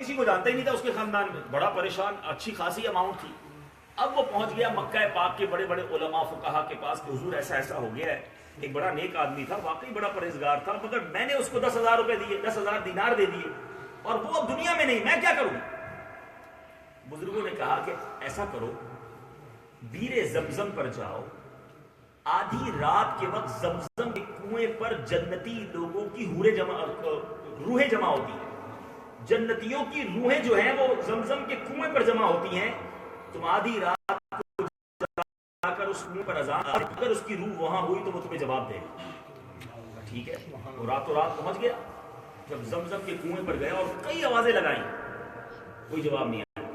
کسی کو جانتا ہی نہیں تھا اس کے خاندان میں، بڑا پریشان، اچھی خاصی اماؤنٹ تھی. اب وہ پہنچ گیا مکہ پاک کے بڑے بڑے علماء فقہا کے پاس کہ حضور ایسا ایسا ہو گیا ہے. ایک بڑا نیک آدمی تھا، واقعی بڑا پرہیزگار تھا، مگر میں نے اس کو 10,000 روپے دیے، 10,000 دینار دے دیے، اور وہ اب دنیا میں نہیں، میں کیا کروں؟ بزرگوں نے کہا کہ ایسا کرو، بیر زمزم پر جاؤ، آدھی رات کے وقت زمزم کے کنویں پر جنتی لوگوں کی روحیں جمع ہوتی ہیں. جنتیوں کی روحیں جو ہیں وہ زمزم کے کنویں پر جمع ہوتی ہیں. تم آدھی رات کو جا کر اس کنویں پر اذان، اگر اس کی روح وہاں ہوئی تو وہ تمہیں جواب دے گا. ٹھیک ہے، وہ راتوں رات پہنچ گیا. جب زمزم کے کنویں پر گیا اور کئی آوازیں لگائیں، کوئی جواب نہیں آیا.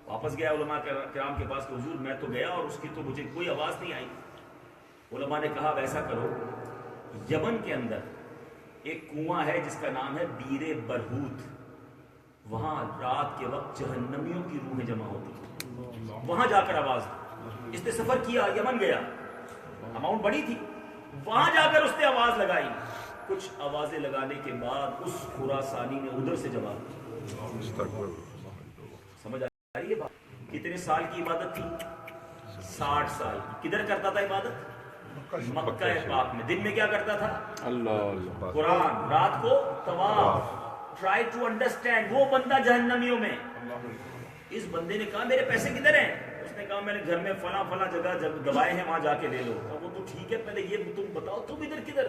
واپس گیا علماء کرام کے پاس کہ حضور میں تو گیا اور اس کی تو مجھے کوئی آواز نہیں آئی. علماء نے کہا ایسا کرو، یمن کے اندر ایک کنواں ہے جس کا نام ہے بیر برہوت، وہاں رات کے وقت جہنمیوں کی روحیں جمع ہوتی ہیں، وہاں جا کر آواز دی. اس نے سفر کیا، یمن گیا، اماؤنٹ بڑی تھی، وہاں جا کر اس نے آواز لگائی. کچھ آوازیں لگانے کے بعد اس خراسانی نے ادھر سے جواب دیا. سمجھ آ رہی ہے بات؟ کتنے سال کی عبادت تھی؟ 60 سال. کدھر کرتا تھا عبادت؟ مکہ پاک میں. دن میں کیا کرتا تھا؟ اللہ قرآن، رات کو طواف. Try to understand. وہ بندہ جہنمیوں میں. اس بندے نے کہا میرے پیسے کدھر ہیں؟ اس نے کہا میں نے گھر میں فلاں فلاں جگہ دبائے ہیں، وہاں جا کے لے لو. وہ تو ٹھیک ہے، پہلے یہ تم بتاؤ تم ادھر کدھر؟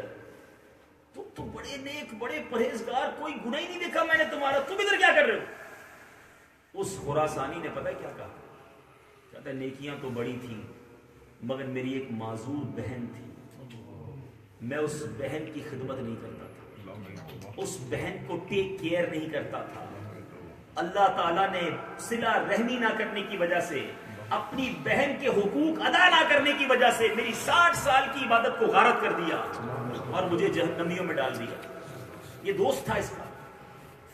تم بڑے نیک، بڑے پرہیزگار، کوئی گناہ ہی نہیں دیکھا میں نے تمہارا، تم ادھر کیا کر رہے ہو؟ اس خراسانی نے پتہ کیا کہا؟ کہتا ہے نیکیاں تو بڑی تھیں مگر میری ایک معذور بہن تھی، میں اس بہن کی خدمت نہیں کرتا تھا، اس بہن کو ٹیک کیئر نہیں کرتا تھا. اللہ تعالیٰ نے صلہ رحمی نہ کرنے کی وجہ سے، اپنی بہن کے حقوق ادا نہ کرنے کی وجہ سے میری 60 سال کی عبادت کو غارت کر دیا اور مجھے جہنمیوں میں ڈال دیا. یہ دوست تھا، اس کا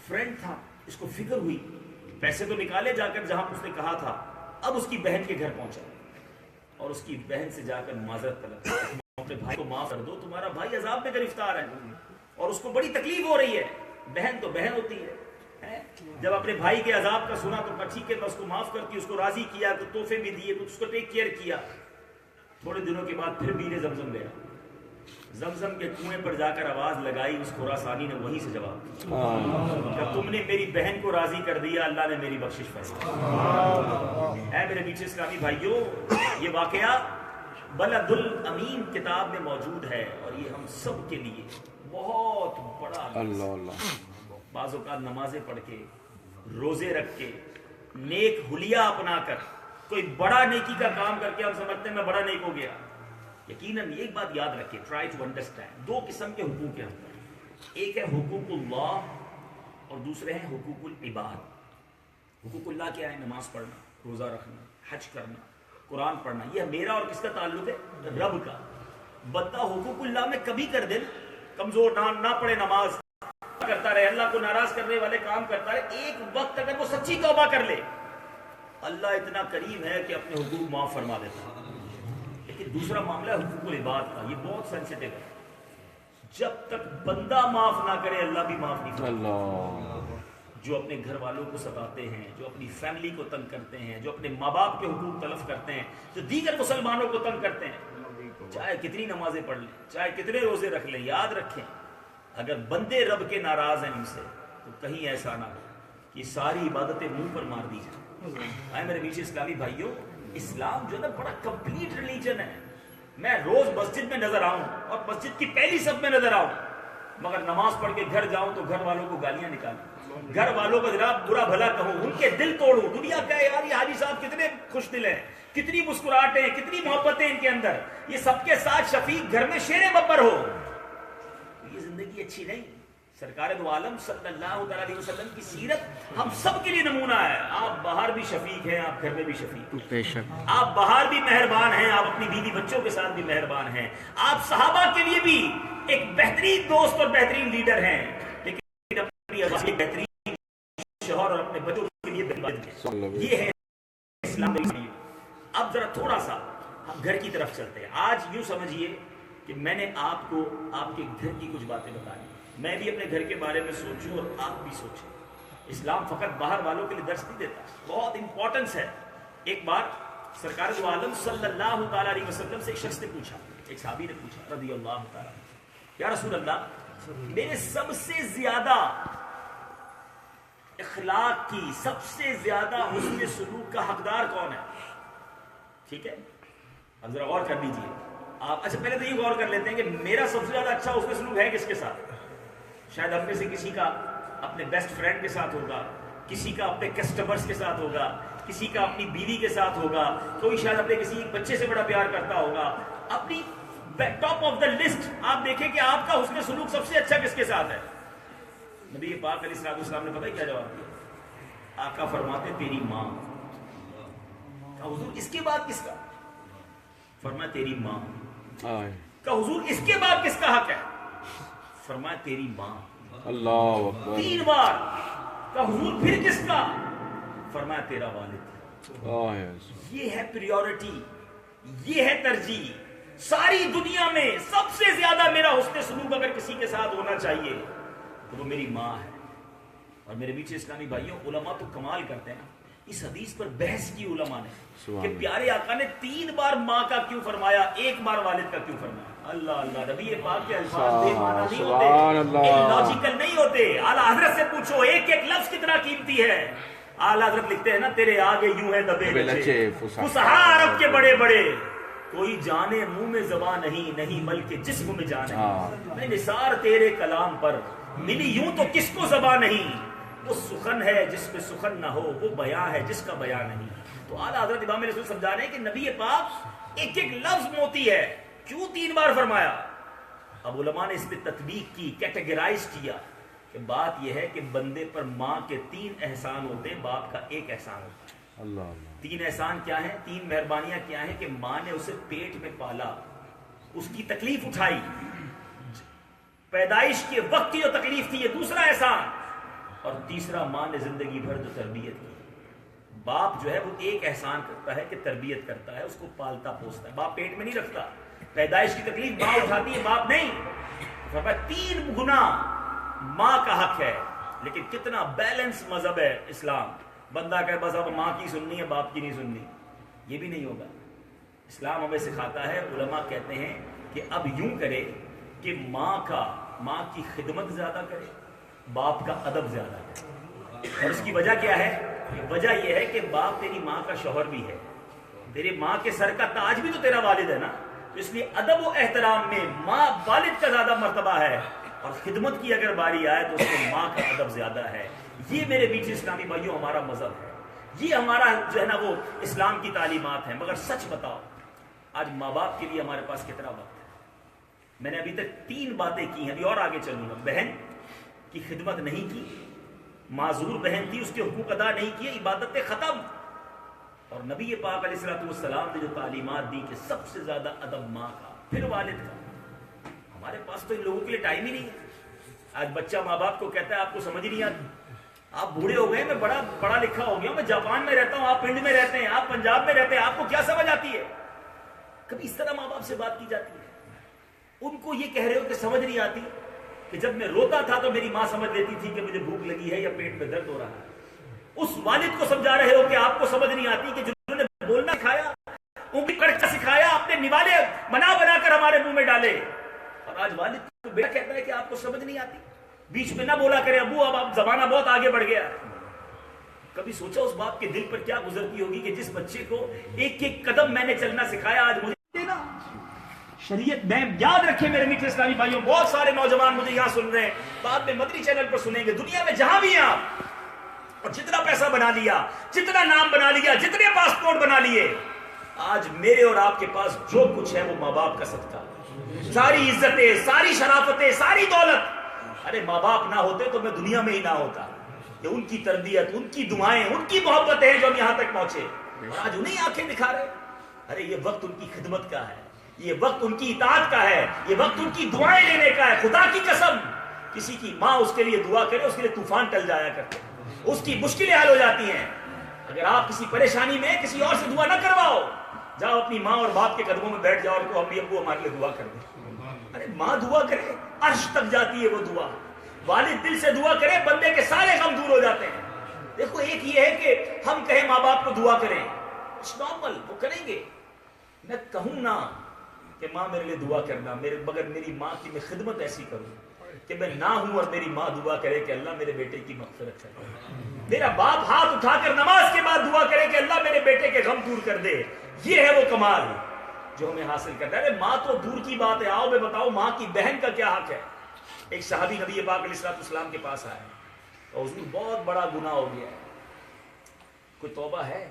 فرینڈ تھا. اس کو فکر ہوئی، پیسے تو نکالے جا کر جہاں اس نے کہا تھا. اب اس کی بہن کے گھر پہنچا اور اس کی بہن سے جا کر معذرت طلب، اپنے بھائی کو معاف کر دو، تمہارا بھائی عذاب میں گرفتار ہے اور اس کو بڑی تکلیف ہو رہی ہے. بہن تو بہن ہوتی ہے. جب اپنے بھائی کے عذاب کا سنا تو ٹھیک ہے، اس کو معاف کرتی، اس کو راضی کیا، تو تحفے بھی دیے، اس کو ٹیک کیئر کیا. تھوڑے دنوں کے بعد پھر بیر زمزم گیا. زمزم کے کنویں پر جا کر آواز لگائی. اس خراسانی نے وہیں سے جواب دیا کہ تم نے میری بہن کو راضی کر دیا، اللہ نے میری بخشش فرمائی. اے میرے میٹھے اسلامی بھائیوں، یہ واقعہ بلد الامین کتاب میں موجود ہے اور یہ ہم سب کے لیے بہت بڑا. بعض اوقات نمازیں پڑھ کے، روزے رکھ کے، نیک حلیہ اپنا کر، کوئی بڑا نیکی کا کام کر کے ہم سمجھتے ہیں میں بڑا نیک ہو گیا. یقیناً ایک بات یاد رکھیں، ٹرائی ٹو انڈرسٹینڈ. 2 قسم کے حقوق ہیں. ایک ہے حقوق اللہ اور دوسرے ہیں حقوق العباد. حقوق اللہ کیا ہے؟ نماز پڑھنا، روزہ رکھنا، حج کرنا، قرآن پڑھنا. یہ میرا اور کس کا تعلق ہے؟ رب کا. بندہ حقوق اللہ میں کبھی کر دے، کمزور نہ پڑھے، نماز کرتا رہے، اللہ کو ناراض کرنے والے کام کرتا رہے، ایک وقت اگر وہ سچی توبہ کر لے، اللہ اتنا کریم ہے کہ اپنے حقوق معاف فرما دیتا ہے. لیکن دوسرا معاملہ ہے حقوق العباد کا. یہ بہت سینسیٹیو ہے. جب تک بندہ معاف نہ کرے اللہ بھی معاف نہیں کرتا. جو اپنے گھر والوں کو ستاتے ہیں، جو اپنی فیملی کو تنگ کرتے ہیں، جو اپنے ماں باپ کے حقوق تلف کرتے ہیں، جو دیگر مسلمانوں کو تنگ کرتے ہیں، چاہے کتنی نمازیں پڑھ لیں، چاہے کتنے روزے رکھ لیں، یاد رکھیں اگر بندے رب کے ناراض ہیں ان سے تو کہیں ایسا نہ ہو کہ ساری عبادتیں منہ پر مار دی جائیں. آئے میرے میٹھے اسلامی بھائیوں، اسلام جو ہے نا بڑا کمپلیٹ ریلیجن ہے. میں روز مسجد میں نظر آؤں اور مسجد کی پہلی صف میں نظر آؤں، مگر نماز پڑھ کے گھر جاؤں تو گھر والوں کو گالیاں نکالوں، گھر والوں کو جناب برا بھلا کہوں، ان کے دل توڑوں. دنیا کا ہے یار، یہ حاجی صاحب کتنے خوش دل ہیں، کتنی مسکراہٹیں، کتنی محبتیں ان کے اندر، یہ سب کے ساتھ شفیق گھر میں شیر ببر ہو. یہ زندگی اچھی نہیں. سرکار دو عالم صلی اللہ علیہ وسلم کی سیرت ہم سب کے لیے نمونہ ہے. آپ باہر بھی شفیق ہیں، آپ گھر میں بھی شفیق، بے شک. آپ باہر بھی مہربان ہیں، آپ اپنی بیوی بچوں کے ساتھ بھی مہربان ہیں. آپ صحابہ کے لیے بھی ایک بہترین دوست اور بہترین لیڈر ہیں، لیکن اپنی بہترین شوہر اور اپنے بچوں کے لیے یہ ہے اسلام. اب ذرا تھوڑا سا ہم گھر کی طرف چلتے ہیں. آج یوں سمجھیے کہ میں نے آپ کو آپ کے گھر کی کچھ باتیں بتانی، میں بھی اپنے گھر کے بارے میں سوچوں اور آپ بھی سوچیں. اسلام فقط باہر والوں کے لیے درس نہیں دیتا، بہت امپورٹنس ہے۔ ایک بار سرکار دو عالم صلی اللہ تعالیٰ علیہ وسلم سے ایک شخص نے پوچھا، ایک صحابی نے پوچھا رضی اللہ تعالیٰ، یا رسول اللہ میرے سب سے زیادہ اخلاق کی، سب سے زیادہ حسن سلوک کا حقدار کون ہے؟ ٹھیک ہے، اب ذرا غور کر لیجیے آپ۔ اچھا پہلے تو یہ غور کر لیتے ہیں کہ میرا سب سے زیادہ اچھا حسن سلوک ہے کس کے ساتھ؟ شاید اپنے سے کسی کا اپنے بیسٹ فرینڈ کے ساتھ ہوگا، کسی کا اپنے کسٹمرز کے ساتھ ہوگا، کسی کا اپنی بیوی کے ساتھ ہوگا، کوئی شاید اپنے کسی بچے سے بڑا پیار کرتا ہوگا۔ اپنی ٹاپ آف دا لسٹ آپ دیکھیں کہ آپ کا حسن سلوک سب سے اچھا کس کے ساتھ ہے؟ نبی پاک علیہ الصلوۃ والسلام نے پتہ کیا جواب دیا؟ آقا فرماتے تیری ماں۔ کہا حضور اس کے بعد کس کا؟ فرمایا تیری ماں۔ کہا حضور اس کے بعد کس کا حق ہے؟ فرمایا تیری ماں۔ اللہ اکبر، 3 بار۔ کہا حضور پھر کس کا؟ فرمایا تیرا والد۔ یہ ہے پریورٹی، یہ ہے ترجیح۔ ساری دنیا میں سب سے زیادہ میرا حسن سلوک اگر کسی کے ساتھ ہونا چاہیے تو وہ میری ماں ہے۔ اور میرے بیچ اسلامی بھائیوں، علماء تو کمال کرتے ہیں، اس حدیث پر بحث کی علماء نے کہ پیارے آقا نے 3 بار ماں کا کیوں فرمایا، 1 بار والد کا کیوں فرمایا؟ اللہ اللہ، نبی پاک کے الفاظ بے معنی نہیں ہوتے، لاجیکل نہیں ہوتے۔ اعلیٰ حضرت سے پوچھو ایک ایک لفظ کتنا قیمتی ہے۔ اعلیٰ حضرت لکھتے ہیں نا تیرے آگے یوں ہے دبے لچے فصحاء عرب کے بڑے بڑے، کوئی جانے منہ میں زبان نہیں بلکہ جسم میں جان ہے۔ میں نثار تیرے کلام پر ملی یوں تو کس کو زبان نہیں، وہ سخن ہے جس پہ سخن نہ ہو، وہ بیان ہے جس کا بیان نہیں۔ تو اعلیٰ حضرت امام رسول سمجھا رہے ہیں کہ نبی پاک ایک ایک لفظ موتی ہے، کیوں 3 بار فرمایا؟ اب علماء نے اس پہ تطبیق کی، کیٹیگرائز کیا کہ بات یہ ہے کہ بندے پر ماں کے 3 احسان ہوتے ہیں، باپ کا 1 احسان ہوتا ہے۔ اللہ 3 احسان کیا ہیں؟ 3 مہربانیاں کیا ہیں؟ کہ ماں نے اسے پیٹ میں پالا، اس کی تکلیف اٹھائی، پیدائش کے وقت کی جو تکلیف تھی، یہ دوسرا احسان، اور تیسرا ماں نے زندگی بھر جو تربیت کی۔ باپ جو ہے وہ 1 احسان کرتا ہے کہ تربیت کرتا ہے، اس کو پالتا پوستا ہے، باپ پیٹ میں نہیں رکھتا، پیدائش کی تکلیف ماں اٹھاتی ہے، باپ نہیں۔ 3 گنا ماں کا حق ہے۔ لیکن کتنا بیلنس مذہب ہے اسلام، بندہ کہ بس اب ماں کی سننی ہے باپ کی نہیں سننی، یہ بھی نہیں ہوگا۔ اسلام ہمیں سکھاتا ہے، علماء کہتے ہیں کہ اب یوں کرے کہ ماں کی خدمت زیادہ کرے، باپ کا ادب زیادہ کرے۔ اور اس کی وجہ کیا ہے؟ وجہ یہ ہے کہ باپ تیری ماں کا شوہر بھی ہے، تیرے ماں کے سر کا تاج بھی تو تیرا والد ہے نا، تو اس لیے ادب و احترام میں ماں والد کا زیادہ مرتبہ ہے، اور خدمت کی اگر باری آئے تو اس میں ماں کا ادب زیادہ ہے۔ یہ میرے بیچ اسلامی بھائیوں ہمارا مذہب ہے، یہ ہمارا جو ہے نا وہ اسلام کی تعلیمات ہیں۔ مگر سچ بتاؤ آج ماں باپ کے لیے ہمارے پاس کتنا وقت ہے؟ میں نے ابھی تک 3 باتیں کی ہیں، ابھی اور آگے چلوں گا۔ بہن کی خدمت نہیں کی، معذور بہن تھی، اس کے حقوق ادا نہیں کیے، عبادتیں ختم۔ اور نبی پاک علیہ الصلوۃ والسلام نے جو تعلیمات دی کہ سب سے زیادہ ادب ماں کا، پھر والد کا۔ ہمارے پاس تو ان لوگوں کے لیے ٹائم ہی نہیں ہے۔ آج بچہ ماں باپ کو کہتا ہے آپ کو سمجھ نہیں آتی، آپ بوڑھے ہو گئے، میں بڑا پڑھا لکھا ہو گیا ہوں، میں جاپان میں رہتا ہوں، آپ پنڈ میں رہتے ہیں، آپ پنجاب میں رہتے ہیں، آپ کو کیا سمجھ آتی ہے؟ کبھی اس طرح ماں باپ سے بات کی جاتی ہے؟ ان کو یہ کہہ رہے ہو کہ سمجھ نہیں آتی، کہ جب میں روتا تھا تو میری ماں سمجھ لیتی تھی کہ مجھے بھوک لگی ہے یا پیٹ میں درد ہو رہا ہے۔ اس والد کو سمجھا رہے ہو کہ آپ کو سمجھ نہیں آتی، کہ جنہوں نے بولنا سکھایا، انگلی کڑچا سکھایا، اپنے نوالے بنا کر ہمارے منہ میں ڈالے، اور آج والد کو بیٹا کہتا ہے کہ آپ کو سمجھ نہیں آتی، بیچ میں نہ بولا کرے ابو، اب زمانہ بہت آگے بڑھ گیا۔ کبھی سوچا اس باپ کے دل پر کیا گزرتی ہوگی کہ جس بچے کو 1 قدم میں نے چلنا سکھایا، آج مجھے دینا۔ شریعت میں یاد رکھیں میرے میٹھے اسلامی بھائیوں، بہت سارے نوجوان مجھے یہاں سن رہے ہیں، بعد میں مدنی چینل پر سنیں گے، دنیا میں جہاں بھی ہیں آپ، اور جتنا پیسہ بنا لیا، جتنا نام بنا لیا، جتنے پاسپورٹ بنا لیے، آج میرے اور آپ کے پاس جو کچھ ہے وہ ماں باپ کا صدقہ، ساری عزتیں، ساری شرافتیں، ساری دولت۔ ارے ماں باپ نہ ہوتے تو میں دنیا میں ہی نہ ہوتا۔ کہ ان کی تربیت، ان کی دعائیں، ان کی محبتیں ہیں جو ہم یہاں تک پہنچے، اور آج انہیں آنکھیں دکھا رہے۔ ارے یہ وقت ان کی خدمت کا ہے، یہ وقت ان کی اطاعت کا ہے، یہ وقت ان کی دعائیں لینے کا ہے۔ خدا کی قسم، کسی کی ماں اس کے لیے دعا کرے، اس کے لیے طوفان ٹل جایا کرتے، اس کی مشکلیں حل ہو جاتی ہیں۔ اگر آپ کسی پریشانی میں کسی اور سے دعا نہ کرواؤ، جاؤ اپنی ماں اور باپ کے قدموں میں بیٹھ جاؤ اور کو امی ابو ہمارے لیے دعا کر دیں۔ ارے ماں دعا کرے، عرش تک جاتی ہے وہ دعا۔ والد دل سے دعا کرے، بندے کے سارے غم دور ہو جاتے ہیں۔ ایک یہ ہے کہ ہم کہیں ماں باپ کو دعا کریں، نارمل وہ کریں گے. میں کہوں نا کہ ماں میرے لیے دعا کرنا، مگر میری ماں کی میں خدمت ایسی کروں کہ میں نہ ہوں اور میری ماں دعا کرے کہ اللہ میرے بیٹے کی مغفرت کرے. میرا باپ ہاتھ اٹھا کر نماز کے بعد دعا کرے کہ اللہ میرے بیٹے کے غم دور کر دے. یہ ہے وہ کمال جو ہمیں حاصل کرنا ہے. ماں تو دور کی بات ہے، آؤ میں بتاؤ ماں کی بہن کا کیا حق ہے. ایک صحابی نبی پاک علیہ السلام کے پاس آئے، حضور بہت بڑا گناہ ہو گیا ہے، کوئی توبہ ہے؟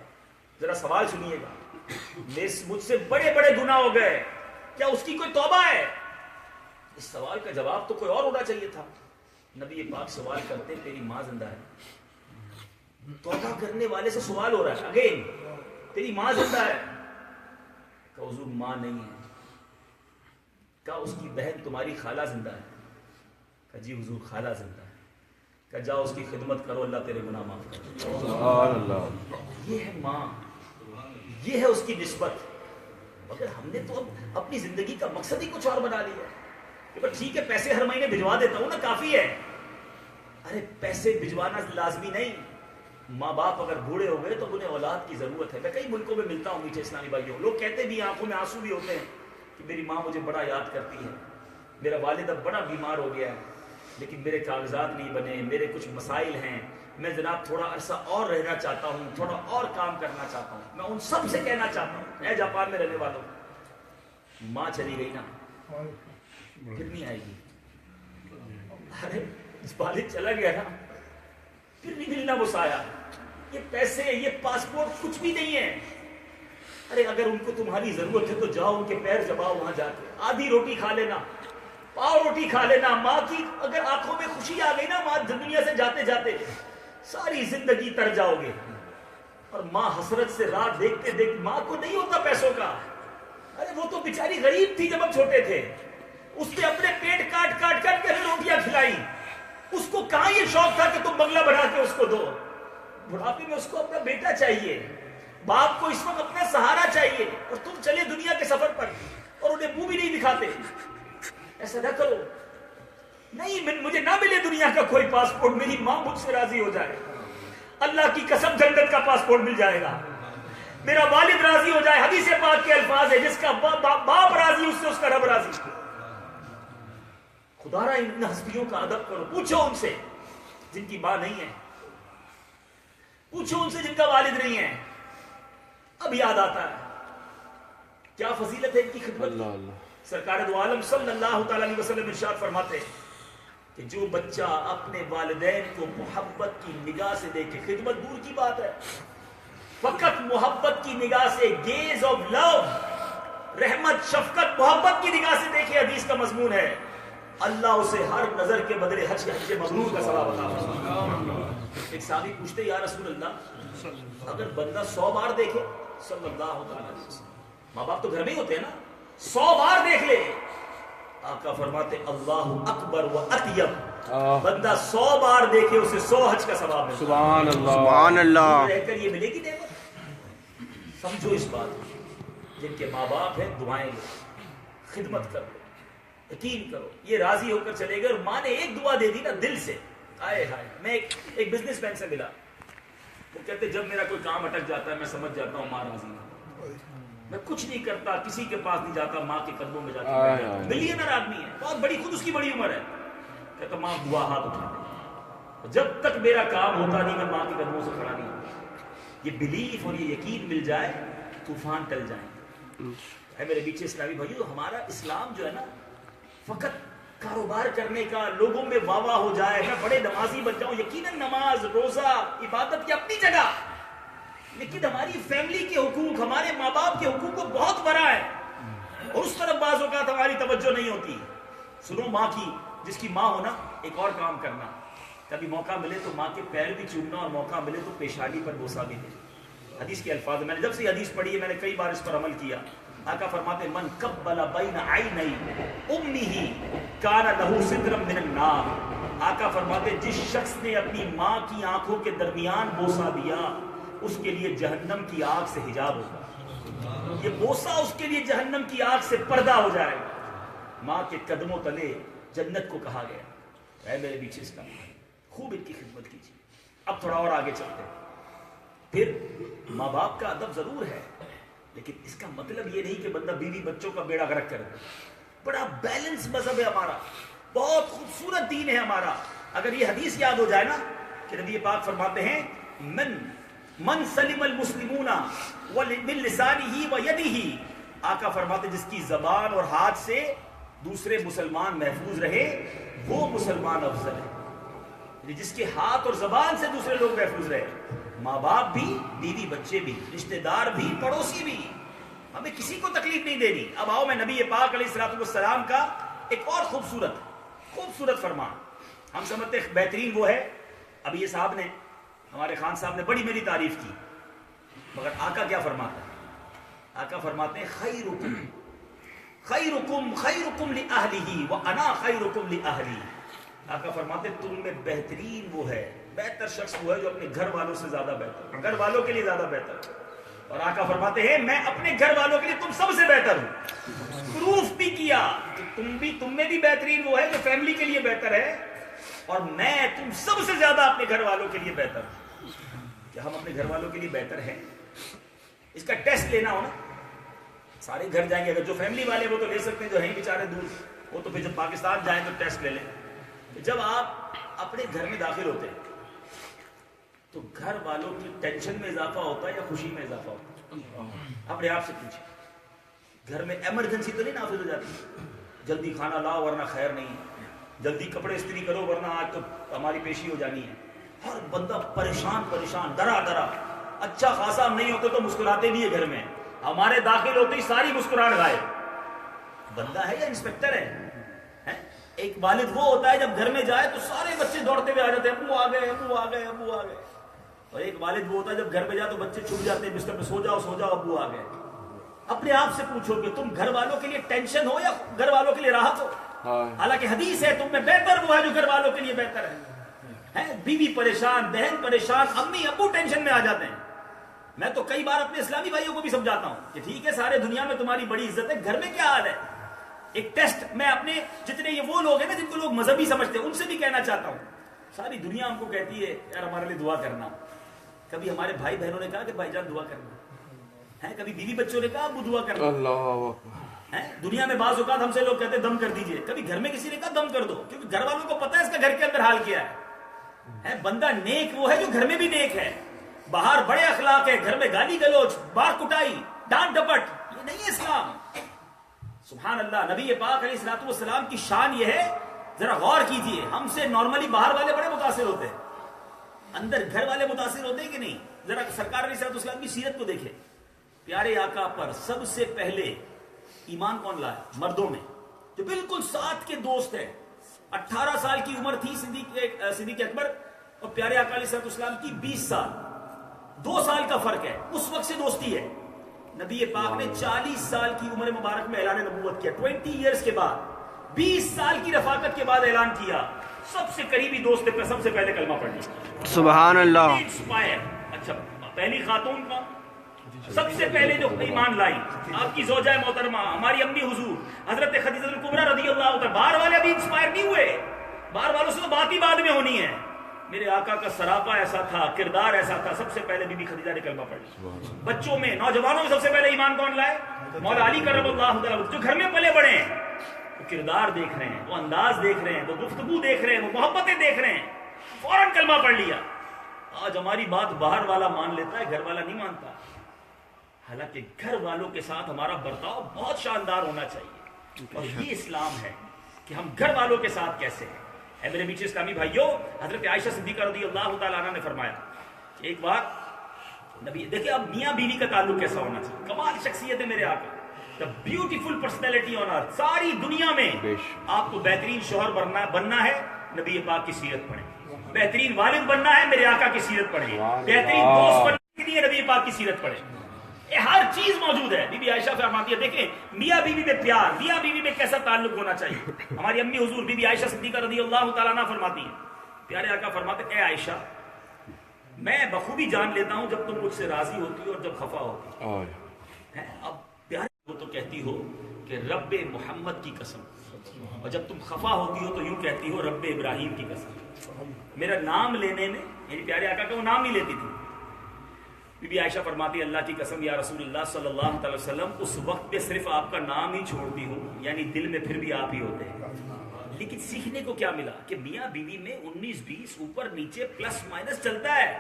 ذرا سوال سنیے گا، مجھ سے بڑے بڑے گناہ ہو گئے، کیا اس کی کوئی توبہ ہے؟ اس سوال کا جواب تو کوئی اور ہونا چاہیے تھا. نبی پاک سوال کرتے تیری ماں زندہ ہے. توبہ کرنے والے سے سوال ہو رہا ہے اگین، تیری ماں زندہ ہے؟ کہ حضور ماں نہیں ہے. کہا اس کی بہن تمہاری خالہ زندہ ہے؟ کہ جی حضور خالہ زندہ ہے. کہ جاؤ اس کی خدمت کرو، اللہ تیرے گناہ معاف کرے. سبحان اللہ. یہ ہے ماں، یہ ہے اس کی نسبت. مگر ہم نے تو اب اپنی زندگی کا مقصد ہی کچھ اور بنا لیا کہ بس ٹھیک ہے پیسے ہر مہینے بھجوا دیتا ہوں نا، کافی ہے. ارے پیسے بھجوانا لازمی نہیں. ماں باپ اگر بوڑھے ہو گئے تو انہیں اولاد کی ضرورت ہے. میں کئی ملکوں میں ملتا ہوں میٹھے اسلامی بھائیوں، لوگ کہتے بھی آنکھوں میں آنسو بھی ہوتے ہیں کہ میری ماں مجھے بڑا یاد کرتی ہے، میرا والد اب بڑا بیمار ہو گیا ہے لیکن میرے کاغذات نہیں بنے، میرے کچھ مسائل ہیں، میں جناب تھوڑا عرصہ اور رہنا چاہتا ہوں، تھوڑا اور کام کرنا چاہتا ہوں. میں ان سب سے کہنا چاہتا ہوں اے جاپان میں رہنے والوں، ماں چلی گئی نا پھر نہیں آئے گی. ارے والد چلا گیا نا پھر نہیں ملنا وہ سایہ. یہ پیسے یہ پاسپورٹ کچھ بھی نہیں ہے. ارے اگر ان کو تمہاری ضرورت ہے تو جاؤ ان کے پیر جباؤ، وہاں جا کے آدھی روٹی کھا لینا، پاؤ روٹی کھا لینا. ماں کی اگر آنکھوں میں خوشی آ گئی نا، ماں دنیا سے جاتے جاتے ساری زندگی تر جاؤ گے. اور ماں حسرت سے رات دیکھتے دیکھتے، ماں کو نہیں ہوتا پیسوں کا. ارے وہ تو بیچاری غریب تھی جب ہم چھوٹے تھے، اس نے اپنے پیٹ کاٹ کاٹ کر کے روٹیاں کھلائی. اس کو کہاں یہ شوق تھا کہ تم بنگلہ بنا کے اس کو دو. بڑھاپے میں اس کو اپنا بیٹا چاہیے، باپ کو اس وقت اپنا سہارا چاہیے، اور تم چلے دنیا کے سفر پر اور انہیں منہ بھی نہیں دکھاتے. ایسا نہ کرو. نہیں مجھے نہ ملے دنیا کا کوئی پاسپورٹ، میری ماں مجھ سے راضی ہو جائے، اللہ کی قسم جنت کا پاسپورٹ مل جائے گا. میرا والد راضی ہو جائے. حدیث پاک کے الفاظ ہے جس کا باپ راضی اس سے اس کا رب راضی. خدا را ان ہستیوں کا ادب کرو. پوچھو ان سے جن کی ماں نہیں ہے، پوچھو ان سے جن کا والد نہیں ہے. اب یاد آتا ہے کیا فضیلت ہے ان کی خدمت. سرکار دو عالم صلی اللہ تعالی علیہ وسلم ارشاد فرماتے کہ جو بچہ اپنے والدین کو محبت کی نگاہ سے دیکھے، خدمت دور کی بات ہے، فقط محبت کی نگاہ سے، گیز آف لو، رحمت شفقت محبت کی نگاہ سے دیکھے، حدیث کا مضمون ہے اللہ اسے ہر نظر کے بدلے حج مبرور کا ثواب عطا فرمائے. ایک صحابی پوچھتے یا رسول اللہ اگر بندہ 100 بار دیکھے، صلی اللہ علیہ وسلم، ماں باپ تو گھر میں ہی ہوتے ہیں نا، 100 بار دیکھ لے، آقا فرماتے اللہ اکبر و اطیب، بندہ 100 بار دیکھے اسے 100 حج کا ثواب ملتا ہے. سبحان اللہ سبحان اللہ. رہ کر یہ ملے گی نعمت. سمجھو اس بات، جن کے ماں باپ ہیں دعائیں لو، خدمت کرو، یقین کرو یہ راضی ہو کر چلے گئے. اور ماں نے ایک دعا دے دی نا دل سے، آئے ہائے. میں ایک بزنس مین سے ملا، وہ کہتے جب میرا کوئی کام اٹک جاتا ہے میں سمجھ جاتا ہوں ماں راضی ہے، میں کچھ نہیں کرتا، کسی کے پاس نہیں جاتا، ماں کے قدموں میں جاتا ہوں. ملینر آدمی ہے، بہت بڑی، خود اس کی بڑی عمر ہے، کہتا ماں دعا ہاتھ اٹھا دے، جب تک میرا کام ہوتا نہیں میں ماں کے قدموں سے کھڑا نہیں ہوتا. یہ بلیف اور یہ یقین مل جائے طوفان ٹل جائیں. اے میرے بیچے اسلامی بھائیو، ہمارا اسلام جو ہے نا فقط کاروبار کرنے کا، لوگوں میں واہ واہ ہو جائے، میں بڑے نمازی بن جاؤں. یقیناً نماز روزہ عبادت کی اپنی جگہ، لیکن ہماری فیملی کے حقوق، ہمارے ماں باپ کے حقوق کو بہت بڑا ہے، اور اس طرف بعض اوقات ہماری توجہ نہیں ہوتی. سنو، ماں کی، جس کی ماں ہونا، ایک اور کام کرنا، کبھی موقع ملے تو ماں کے پیر بھی چومنا، اور موقع ملے تو پیشانی پر بوسہ بھی دے. حدیث کے الفاظ، میں نے جب سے حدیث پڑھی ہے میں نے کئی بار اس پر عمل کیا. آقا فرماتے من قبل بین عینی امہ کان لہ سترا من النار. آقا فرماتے جس شخص نے اپنی ماں کی آنکھوں کے درمیان بوسہ دیا اس کے لیے جہنم کی آگ سے حجاب ہوگا. یہ بوسہ اس کے لیے جہنم کی آگ سے پردہ ہو جائے گا. ماں کے قدموں تلے جنت کو کہا گیا. اے میرے بیچ اس کا خوب ان کی خدمت کیجیے. اب تھوڑا اور آگے چلتے ہیں. پھر ماں باپ کا ادب ضرور ہے، لیکن اس کا مطلب یہ نہیں کہ بندہ بیوی بچوں کا بیڑا غرق کر دے. بڑا بیلنس مذہب ہے ہمارا، بہت خوبصورت دین ہے ہمارا. اگر یہ حدیث یاد ہو جائے نا کہ نبی پاک فرماتے ہیں من سلم المسلمون من لسانه و یده، آقا فرماتے جس کی زبان اور ہاتھ سے دوسرے مسلمان محفوظ رہے وہ مسلمان افضل ہے. یعنی جس کے ہاتھ اور زبان سے دوسرے لوگ محفوظ رہے، ماں باپ بھی، بیوی بچے بھی، رشتہ دار بھی، پڑوسی بھی، ہمیں کسی کو تکلیف نہیں دینی. اب آؤ میں نبی پاک علیہ الصلوۃ والسلام کا ایک اور خوبصورت فرمان. ہم سمجھتے بہترین وہ ہے. ابھی یہ صاحب نے، ہمارے خان صاحب نے بڑی میری تعریف کی، مگر آقا کیا فرماتا ہے؟ آقا فرماتے ہیں خیرکم لأہلہ وانا خیرکم لأہلی. آقا فرماتے ہیں تم میں بہترین وہ ہے، بہتر شخص وہ ہے جو اپنے گھر والوں سے زیادہ بہتر، گھر والوں کے لیے زیادہ بہتر. اور آقا فرماتے ہیں میں اپنے گھر والوں کے لیے تم سب سے بہتر ہوں. پروف بھی کیا کہ تم میں بھی بہترین وہ ہے جو فیملی کے لیے بہتر ہے، اور میں تم سب سے زیادہ اپنے گھر والوں کے لیے بہتر ہوں. کیا ہم اپنے گھر والوں کے لیے بہتر ہیں؟ اس کا ٹیسٹ لینا ہو نا. سارے گھر جائیں گے، اگر جو فیملی والے وہ تو لے سکتے ہیں، جو ہیں بیچارے دور وہ تو پھر جب پاکستان جائیں تو ٹیسٹ لے لیں. جب آپ اپنے گھر میں داخل ہوتے ہیں تو گھر والوں کی ٹینشن میں اضافہ ہوتا ہے یا خوشی میں اضافہ ہوتا ہے؟ اپنے آپ سے پوچھیں. گھر میں ایمرجنسی تو نہیں نافذ ہو جاتی؟ جلدی کھانا لاؤ ورنہ خیر نہیں، جلدی کپڑے استری کرو ورنہ آج تو ہماری پیشی ہو جانی ہے. ہر بندہ پریشان ڈرا. اچھا خاصا ہم نہیں ہوتے تو مسکراتے بھی ہے گھر میں، ہمارے داخل ہوتے ہی ساری مسکراہٹ غائب. بندہ ہے یا انسپیکٹر ہے؟ ایک والد وہ ہوتا ہے جب گھر میں جائے تو سارے بچے دوڑتے ہوئے آ جاتے ہیں، ابو آ گئے ابو آ گئے ابو آ گئے. اور ایک والد وہ ہوتا ہے جب گھر میں جائے تو بچے چھپ جاتے ہیں بستر پہ، سو جاؤ ابو آ گئے. اپنے آپ سے پوچھو کہ تم گھر والوں کے لیے ٹینشن ہو یا گھر والوں کے لیے راحت ہو؟ حالانکہ حدیث ہے تم میں بہتر وہ ہے جو گھر والوں کے لیے بہتر ہے. بیوی پریشان، بہن پریشان، امی ابو ٹینشن میں آ جاتے ہیں. میں تو کئی بار اپنے اسلامی بھائیوں کو بھی سمجھاتا ہوں کہ ٹھیک ہے سارے دنیا میں تمہاری بڑی عزت ہے، گھر میں کیا حال ہے؟ ایک ٹیسٹ میں اپنے جتنے یہ وہ لوگ ہیں نا جن کو لوگ مذہبی سمجھتے ہیں ان سے بھی کہنا چاہتا ہوں. ساری دنیا ہم کو کہتی ہے یار ہمارے لیے دعا کرنا. کبھی ہمارے بھائی بہنوں نے کہا کہ بھائی جان دعا کرنا ہے؟ کبھی بیوی بچوں نے کہا ابو دعا کرنا؟ اللہ. دنیا میں بعض اوقات ہم سے لوگ کہتے ہیں دم کر دیجئے، کبھی گھر میں کسی نے کہا دم کر دو؟ کیونکہ گھر والوں کو پتا ہے اس کا گھر کے اندر حال کیا ہے. بندہ نیک وہ ہے جو گھر میں بھی نیک ہے. باہر بڑے اخلاق ہے، گھر میں گالی گلوچ، بار کٹائی، ڈانٹ ڈپٹ، یہ نہیں ہے اسلام. سبحان اللہ. نبی پاک علیہ الصلوۃ والسلام کی شان یہ ہے، ذرا غور کیجئے. ہم سے نارملی باہر والے بڑے متاثر ہوتے ہیں، اندر گھر والے متاثر ہوتے ہیں کہ نہیں؟ ذرا سرکار علیہ الصلوۃ والسلام کی سیرت کو دیکھیں. پیارے آقا پر سب سے پہلے ایمان کون لایا مردوں میں؟ جو بالکل ساتھ کے دوست ہیں. 18 سال کی عمر تھی صدیق اکبر اور پیارے آقا علیہ الصلوۃ والسلام کی 20 سال، 2 سال کا فرق ہے. اس وقت سے دوستی ہے. نبی پاک نے 40 سال کی عمر مبارک میں اعلان نبوت کیا. 20 ایئرز کے بعد، 20 سال کی رفاقت کے بعد اعلان کیا. سب سے قریبی دوست پہ سب سے پہلے کلمہ پڑھ لیا. سبحان اللہ. اچھا پہلی خاتون کا سب سے پہلے جو ایمان لائی آپ کی زوجہ محترمہ ہماری امی حضور حضرت خدیجہ الکبریٰ رضی اللہ عنہا. باہر والے ابھی انسپائر نہیں ہوئے، باہر والوں سے تو بات ہی بعد میں ہونی ہے. میرے آقا کا سراپا ایسا تھا، کردار ایسا تھا. سب سے پہلے بی بی خدیجہ نے کلمہ پڑھی. بچوں میں، نوجوانوں میں سب سے پہلے ایمان کون لائے؟ مولا علی کرم اللہ تعالیٰ. جو گھر میں پلے بڑے ہیں وہ کردار دیکھ رہے ہیں، وہ انداز دیکھ رہے ہیں، وہ گفتگو دیکھ رہے ہیں، وہ محبتیں دیکھ رہے ہیں، فوراً کلمہ پڑھ لیا. آج ہماری بات باہر والا مان لیتا ہے، گھر والا نہیں مانتا. حالانکہ گھر والوں کے ساتھ ہمارا برتاؤ بہت شاندار ہونا چاہیے. اور یہ اسلام ہے کہ ہم گھر والوں کے ساتھ کیسے ہیں. اے میرے میٹھے اسلامی بھائیوں، حضرت عائشہ صدیقہ رضی اللہ تعالیٰ عنہ نے فرمایا کہ ایک بار نبی، دیکھیں اب میاں بیوی کا تعلق کیسا ہونا چاہیے. کمال شخصیت ہے میرے آقا، the beautiful personality on earth. ساری دنیا میں آپ کو بہترین شوہر بننا ہے، نبی پاک کی سیرت پڑھیں. بہترین والد بننا ہے، میرے آقا کی سیرت پڑھیں. بہترین دوست بننے کے لیے نبی پاک کی سیرت پڑھیں. یہ ہر چیز موجود ہے. بی بی عائشہ فرماتی ہے دیکھیں میاں بیوی میں پیار، میاں بیوی میں کیسا تعلق ہونا چاہیے. ہماری امی حضور بی بی عائشہ صدیقہ رضی اللہ تعالیٰ عنہ فرماتی ہیں، پیارے آقا فرماتے اے عائشہ میں بخوبی جان لیتا ہوں جب تم مجھ سے راضی ہوتی ہو اور جب خفا ہوتی ہو. اب پیارے وہ تو کہتی ہو کہ رب محمد کی قسم، اور جب تم خفا ہوتی ہو تو یوں کہتی ہو رب ابراہیم کی قسم. میرا نام لینے میں، یعنی پیارے آقا کا وہ نام نہیں لیتی تھی، بی بی عائشہ فرماتی اللہ کی قسم یا رسول اللہ صلی اللہ علیہ وسلم اس وقت پہ صرف آپ کا نام ہی چھوڑتی ہوں، یعنی دل میں پھر بھی آپ ہی ہوتے ہیں. لیکن سیکھنے کو کیا ملا کہ میاں بیوی میں 19-20 اوپر نیچے پلس مائنس چلتا ہے.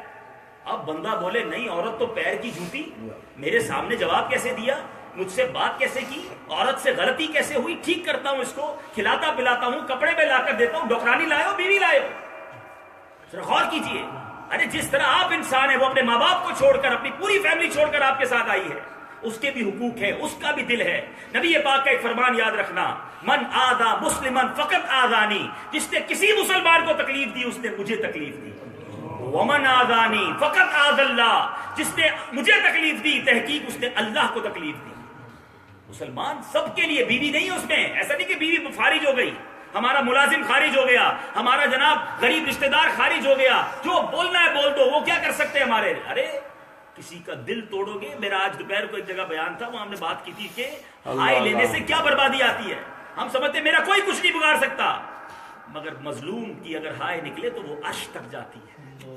اب بندہ بولے نہیں عورت تو پیر کی جوتی، میرے سامنے جواب کیسے دیا، مجھ سے بات کیسے کی، عورت سے غلطی کیسے ہوئی، ٹھیک کرتا ہوں اس کو، کھلاتا پلاتا ہوں، کپڑے میں لا کر دیتا ہوں، ڈوکرانی لائے ہو بیوی لائے ہو. غور کیجئے، ارے جس طرح آپ انسان ہیں وہ اپنے ماں باپ کو چھوڑ کر اپنی پوری فیملی چھوڑ کر آپ کے ساتھ آئی ہے، اس کے بھی حقوق ہے، اس کا بھی دل ہے. نبی پاک کا ایک فرمان یاد رکھنا، من آذا مسلمن فقط آذانی، جس نے کسی مسلمان کو تکلیف دی اس نے مجھے تکلیف دی. ومن آذانی فقط آذ اللہ، جس نے مجھے تکلیف دی تحقیق اس نے اللہ کو تکلیف دی. مسلمان سب کے لیے، بیوی نہیں اس میں، ایسا نہیں کہ بیوی خارج ہو گئی، ہمارا ملازم خارج ہو گیا، ہمارا جناب غریب رشتہ دار خارج ہو گیا، جو بولنا ہے بول دو، وہ کیا کر سکتے ہیں ہمارے. ارے کسی کا دل توڑو گے. میرا آج دوپہر کو ایک جگہ بیان تھا، وہ ہم نے بات کی تھی کہ ہائے لینے سے کیا بربادی آتی ہے. ہم سمجھتے میرا کوئی کچھ نہیں بگاڑ سکتا، مگر مظلوم کی اگر ہائے نکلے تو وہ عرش تک جاتی ہے.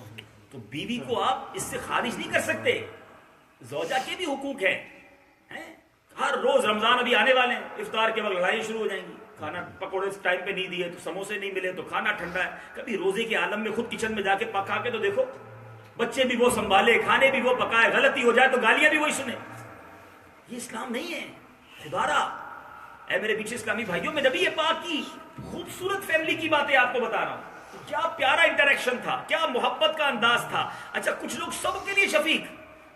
تو بیوی کو آپ اس سے خارج نہیں کر سکتے. زوجہ کے بھی حقوق ہیں. ہر روز رمضان ابھی آنے والے ہیں، افطار کے وقت لڑائی شروع ہو جائیں گی، کھانا پکوڑے ٹائم پہ نہیں دیے تو سموسے نہیں ملے تو کھانا ٹھنڈا ہے. کبھی روزے کے عالم میں خود کچن میں جا کے پکا کے تو دیکھو، بچے بھی وہ سنبھالے، کھانے بھی وہ پکائے، غلطی ہو جائے تو گالیاں بھی وہی سنے. یہ اسلام نہیں ہے. خدارا اے میرے پیچھے اسلامی بھائیوں، میں نبی پاک کی خوبصورت فیملی کی باتیں آپ کو بتا رہا ہوں. کیا پیارا انٹریکشن تھا، کیا محبت کا انداز تھا. اچھا کچھ لوگ سب کے لیے شفیق،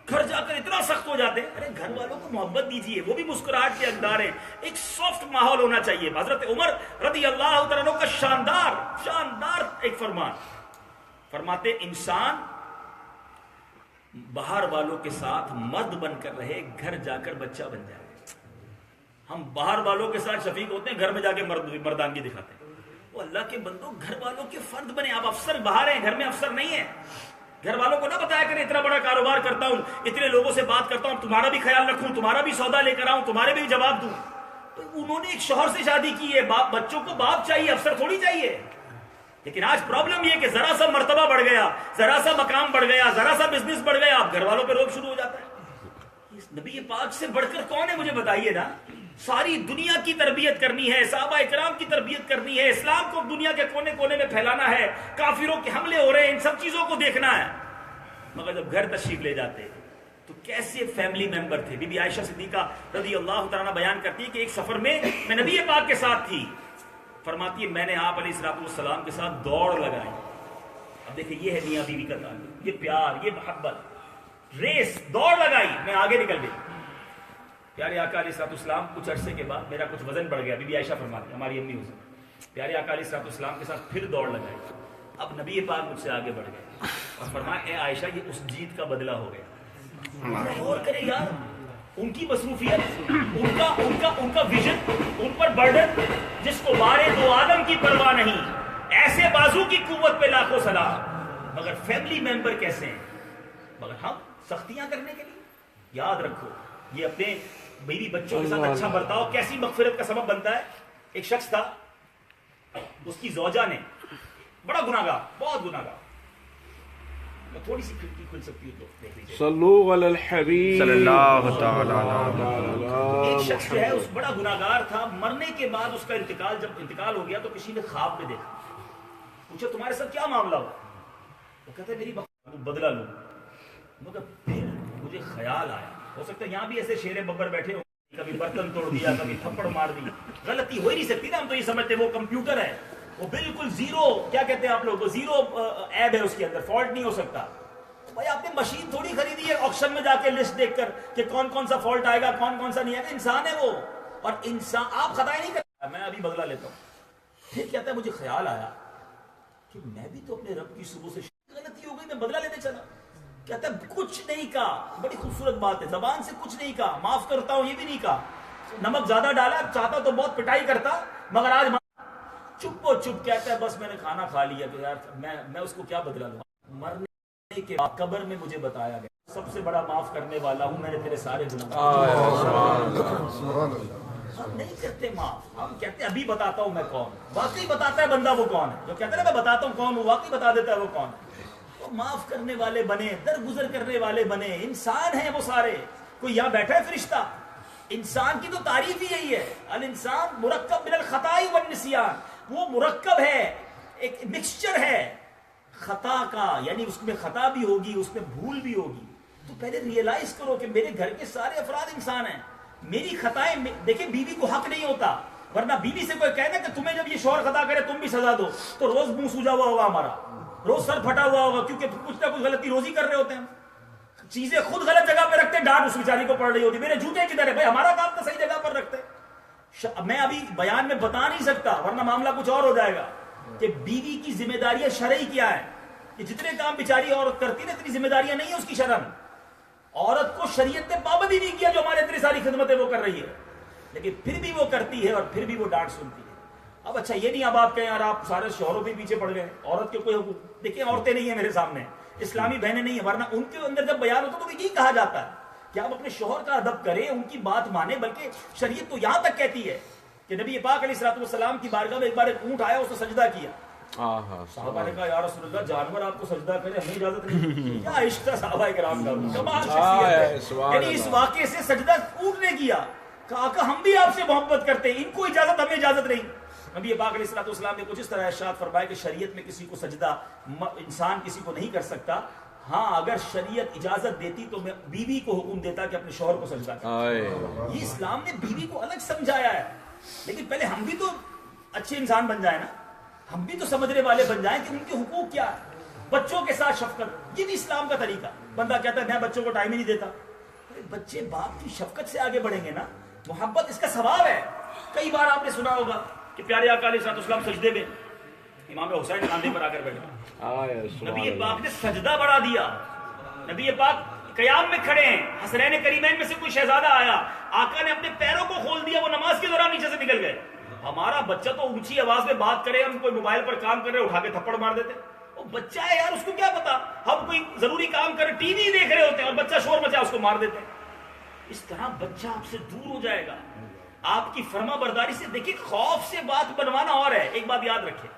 گھر جا کر اتنا سخت ہو جاتے ہیں. ارے گھر والوں کو محبت دیجیے، وہ بھی مسکراہٹ کے اندار ہیں. ایک سافٹ ماحول ہونا چاہیے. حضرت عمر رضی اللہ تعالیٰ عنہ کا شاندار ایک فرمان فرماتے، انسان باہر والوں کے ساتھ مرد بن کر رہے، گھر جا کر بچہ بن جائے. ہم باہر والوں کے ساتھ شفیق ہوتے ہیں، گھر میں جا کے مردانگی دکھاتے ہیں. وہ اللہ کے بندوں، گھر والوں کے فرد بنے. آپ افسر باہر ہیں، گھر میں افسر نہیں ہیں. گھر والوں کو نہ بتایا کریں اتنا بڑا کاروبار کرتا ہوں، اتنے لوگوں سے بات کرتا ہوں، تمہارا بھی خیال رکھوں، تمہارا بھی سودا لے کر آؤں، تمہارے بھی جواب دوں. تو انہوں نے ایک شوہر سے شادی کی ہے، بچوں کو باپ چاہیے، افسر تھوڑی چاہیے. لیکن آج پرابلم یہ کہ ذرا سا مرتبہ بڑھ گیا، ذرا سا مقام بڑھ گیا، ذرا سا بزنس بڑھ گیا، اب گھر والوں پہ روب شروع ہو جاتا ہے. نبی پاک سے بڑھ کر کون ہے مجھے بتائیے نا. ساری دنیا کی تربیت کرنی ہے، صحابہ اکرام کی تربیت کرنی ہے، اسلام کو دنیا کے کونے کونے میں پھیلانا ہے، کافروں کے حملے ہو رہے ہیں، ان سب چیزوں کو دیکھنا ہے. مگر جب گھر تشریف لے جاتے تو کیسے فیملی ممبر تھے. بی بی عائشہ صدیقہ رضی اللہ تعالیٰ بیان کرتی ہے کہ ایک سفر میں نبی پاک کے ساتھ تھی. فرماتی ہے میں نے آپ علیہ السلام کے ساتھ دوڑ لگائی. اب دیکھیں یہ ہے میاں بیوی کا تعلق، یہ پیار، یہ محبت. ریس، دوڑ لگائی، میں آگے نکل گئی. پیارے آقا علیہ السلام کچھ عرصے کے بعد میرا کچھ وزن بڑھ گیا. بی بی عائشہ فرماتی ہماری امی حسن، پیارے آقا علیہ السلام کے ساتھ پھر دوڑ لگائی. اب نبی پاک مجھ سے آگے بڑھ گئے اور فرمایا اے عائشہ یہ اس جیت کا بدلہ ہو گیا. غور کریں یار، ان کی مصروفیت، ان کا ویژن، ان پر برڈن، جس کو بارے دو آدم کی پرواہ نہیں، ایسے بازو کی قوت پہ لاکھوں سلام. مگر فیملی ممبر کیسے ہیں؟ مگر ہم سختیاں کرنے کے لیے. یاد رکھو یہ اپنے بیوی بچوں کے ساتھ اچھا برتاؤ کیسی مغفرت کا سبب بنتا ہے. ایک شخص تھا، اس کی زوجہ نے، بڑا گناہگار، بہت گناہگار، تھوڑی سی کھڑکی کھل سکتی ہے تو دیکھ لیجیے. صلو علی الحبیب صلی اللہ تعالی علیہ. ایک شخص جو ہے اس بڑا گناہگار تھا. مرنے کے بعد اس کا جب انتقال ہو گیا تو کسی نے خواب میں دیکھا. پوچھا تمہارے ساتھ کیا معاملہ ہوا؟ وہ کہتا ہے میری بدلہ لوں. مگر پھر مجھے خیال آیا، ہو سکتا ہے یہاں بھی ایسے شیر ببر بیٹھے ہوں، کبھی برتن توڑ دیا، کبھی تھپڑ مار دی. غلطی ہو ہی نہیں سکتی نا. ہم تو یہ سمجھتے وہ کمپیوٹر ہے، وہ بالکل زیرو، کیا کہتے ہیں آپ لوگ، زیرو ایب ہے اس کے اندر، فالٹ نہیں ہو سکتا. بھائی آپ نے مشین تھوڑی خریدی ہے آکشن میں جا کے لسٹ دیکھ کر کہ کون کون سا فالٹ آئے گا، کون کون سا نہیں آئے گا. انسان ہے وہ، اور انسان آپ خطائیں نہیں کرتا. میں ابھی بدلہ لیتا ہوں. پھر کہتا ہے مجھے خیال آیا کہ میں بھی تو اپنے رب کی صبح سے غلطی ہو گئی، میں بدلہ لینے چلا. کہتا ہے کچھ نہیں کہا. بڑی خوبصورت بات ہے، زبان سے کچھ نہیں کہا، معاف کرتا ہوں یہ بھی نہیں کہا. نمک زیادہ ڈالا، چاہتا تو بہت پٹائی کرتا، مگر آج چپ و چپ کہتا ہے بس میں نے کھانا کھا لیا کہ یار میں اس کو کیا بدلا لوں. مرنے کے بعد قبر میں مجھے بتایا گیا سب سے بڑا معاف کرنے والا ہوں، میں نے تیرے سارے گناہ. ہم نہیں کرتے معاف، ہم کہتے ہیں ابھی بتاتا ہوں میں کون. واقعی بتاتا ہے بندہ وہ کون ہے. جو کہتا ہے نا میں بتاتا ہوں کون ہوں، واقعی بتا دیتا ہے وہ کون ہے. تو معاف کرنے والے بنے, درگزر کرنے والے بنے. انسان ہیں وہ سارے. کوئی یہاں بیٹھا ہے فرشتہ؟ انسان کی تو تعریف ہی یہی ہے, الانسان مرکب من الخطاء والنسیان. وہ مرکب ہے, ایک مکسچر ہے خطا کا, یعنی اس میں خطا بھی ہوگی, اس میں بھول بھی ہوگی. تو پہلے ریئلائز کرو کہ میرے گھر کے سارے افراد انسان ہیں, میری خطائیں. دیکھیں بیوی کو حق نہیں ہوتا, ورنہ بیوی سے کوئی کہنا کہ تمہیں جب یہ شوہر خطا کرے تم بھی سزا دو, تو روز منہ سوجا ہوا ہوگا ہمارا, روز سر پھٹا ہوا ہوگا, کیونکہ کچھ نہ کچھ غلطی روز ہی کر رہے ہوتے ہیں. چیزیں خود غلط جگہ پہ رکھتے, ڈانٹ اس بیچاری کو پڑ رہی ہوتی, میرے جوتے کدھر ہے بھائی, ہمارا کام تو صحیح جگہ پر رکھتے. میں ابھی بیان میں بتا نہیں سکتا ورنہ معاملہ کچھ اور ہو جائے گا کہ بیوی کی ذمہ داریاں شرعی کیا ہے. کہ جتنے کام بیچاری عورت کرتی نا, اتنی ذمہ داریاں نہیں ہیں اس کی شرع میں. عورت کو شریعت نے پابندی نہیں کیا جو ہمارے اتنی ساری خدمتیں وہ کر رہی ہے, لیکن پھر بھی وہ کرتی ہے اور پھر بھی وہ ڈانٹ سنتی ہے. اب اچھا یہ نہیں اب آپ کہیں یار آپ سارے شوہروں پہ پیچھے پڑ گئے, عورت کے کوئی حقوق. دیکھیں عورتیں نہیں ہیں میرے سامنے, اسلامی بہنیں نہیں ہیں, ورنہ ان کے اندر جب بیان ہوتا تو یہی کہا جاتا ہے کہ آپ اپنے شوہر کا ادب کریں, ان کی بات مانیں. بلکہ شریعت تو یہاں تک کہتی ہے کہ نبی پاک علیہ الصلوۃ والسلام کی بارگاہ میں ایک بار ایک اونٹ آیا, اس نے سجدہ کیا. صحابہ نے کہا یا رسول اللہ جانور آپ کو سجدہ کرے, ہمیں اجازت نہیں. کیا عشق تھا صحابہ کرام کا, کمال شخصیت ہے. یعنی اس واقعے سے سجدہ اونٹ نے کیا, کہا کہ ہم بھی آپ سے محبت کرتے ہیں, ان کو اجازت, ہمیں اجازت نہیں. نبی پاک علیہ الصلوۃ والسلام نے کچھ اس طرح ارشاد فرمایا کہ شریعت میں کسی کو سجدہ انسان کسی کو نہیں کر سکتا. ہاں اگر شریعت اجازت دیتی تو میں بیوی کو حکم دیتا کہ اپنے شوہر کو سجدہ کرے. یہ اسلام نے بیوی کو الگ سمجھایا ہے. لیکن پہلے ہم بھی تو اچھے انسان بن جائیں نا, ہم بھی تو سمجھنے والے بن جائیں کہ ان کے حقوق کیا ہے. بچوں کے ساتھ شفقت, یہ بھی اسلام کا طریقہ. بندہ کہتا ہے میں بچوں کو ٹائم ہی نہیں دیتا. بچے باپ کی شفقت سے آگے بڑھیں گے نا, محبت اس کا ثواب ہے. کئی بار آپ نے سنا ہوگا کہ پیارے آقا علیہ الصلوۃ والسلام سجدے میں امام حسین کاندھے پر آ کر بیٹھے, نبی پاک نے سجدہ بڑھا دیا. نبی پاک قیام میں کھڑے ہیں, حسنین کریمین میں سے کوئی شہزادہ آیا, آقا نے اپنے پیروں کو کھول دیا, وہ نماز کے دوران نیچے سے نکل گئے. ہمارا بچہ تو اونچی آواز میں بات کرے, ہم کوئی موبائل پر کام کر رہے اٹھا کے تھپڑ مار دیتے. وہ بچہ ہے یار, اس کو کیا پتا, ہم کوئی ضروری کام کر رہے ٹی وی دیکھ رہے ہوتے ہیں اور بچہ شور مچا, اس کو مار دیتے. اس طرح بچہ آپ سے دور ہو جائے گا آپ کی فرما برداری سے. دیکھیں خوف سے بات بنوانا اور ہے. ایک بات یاد رکھیں,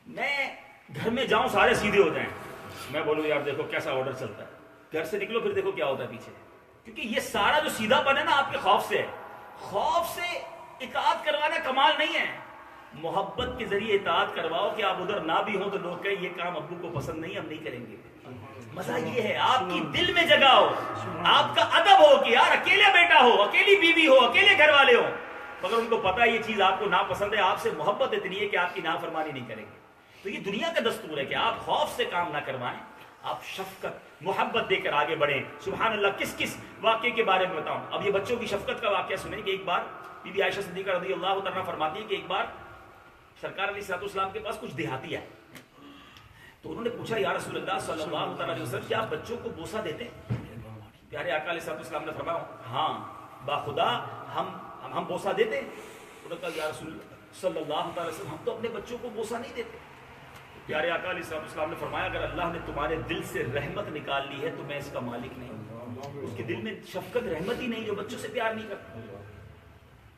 میں گھر میں جاؤں سارے سیدھے ہو جائیں, میں بولوں یار دیکھو کیسا آرڈر چلتا ہے, گھر سے نکلو پھر دیکھو کیا ہوتا ہے پیچھے. کیونکہ یہ سارا جو سیدھا پن ہے نا آپ کے خوف سے ہے. خوف سے اطاعت کروانا کمال نہیں ہے. محبت کے ذریعے اطاعت کرواؤ کہ آپ ادھر نہ بھی ہوں تو لوگ کہیں یہ کام ابو کو پسند نہیں, ہم نہیں کریں گے. مزہ یہ ہے آپ کی دل میں جگہ ہو, آپ کا ادب ہو کہ یار اکیلے بیٹا ہو, اکیلی بیوی ہو, اکیلے گھر والے ہو, مگر ان کو پتا ہے یہ چیز آپ کو ناپسند ہے, آپ سے محبت اتنی ہے کہ آپ کی نافرمانی نہیں کریں گے. تو یہ دنیا کا دستور ہے کہ آپ خوف سے کام نہ کروائیں, آپ شفقت محبت دے کر آگے بڑھیں. سبحان اللہ. کس کس واقعے کے بارے میں بتاؤں. اب یہ بچوں کی شفقت کا واقعہ سنیں کہ ایک بار بی بی عائشہ صدیقہ رضی اللہ تعالیٰ فرماتی ہیں کہ ایک بار سرکار علیہ الصلوۃ والسلام کے پاس کچھ دیہاتی آئے, تو انہوں نے پوچھا یا رسول اللہ صلی اللہ علیہ وسلم کیا آپ بچوں کو بوسہ دیتے ہیں؟ پیارے آقا علیہ الصلوۃ والسلام نے فرمایا ہاں باخدا ہم بوسہ دیتے ہیں. انہوں نے کہا یا رسول اللہ صلی اللہ علیہ وسلم ہم تو اپنے بچوں کو بوسہ نہیں دیتے. پیارے آقا علیہ الصلوۃ والسلام نے فرمایا اگر اللہ نے تمہارے دل سے رحمت نکال لی ہے تو میں اس کا مالک نہیں ہوں. اس کے دل میں شفقت رحمت ہی نہیں جو بچوں سے پیار نہیں کرتا.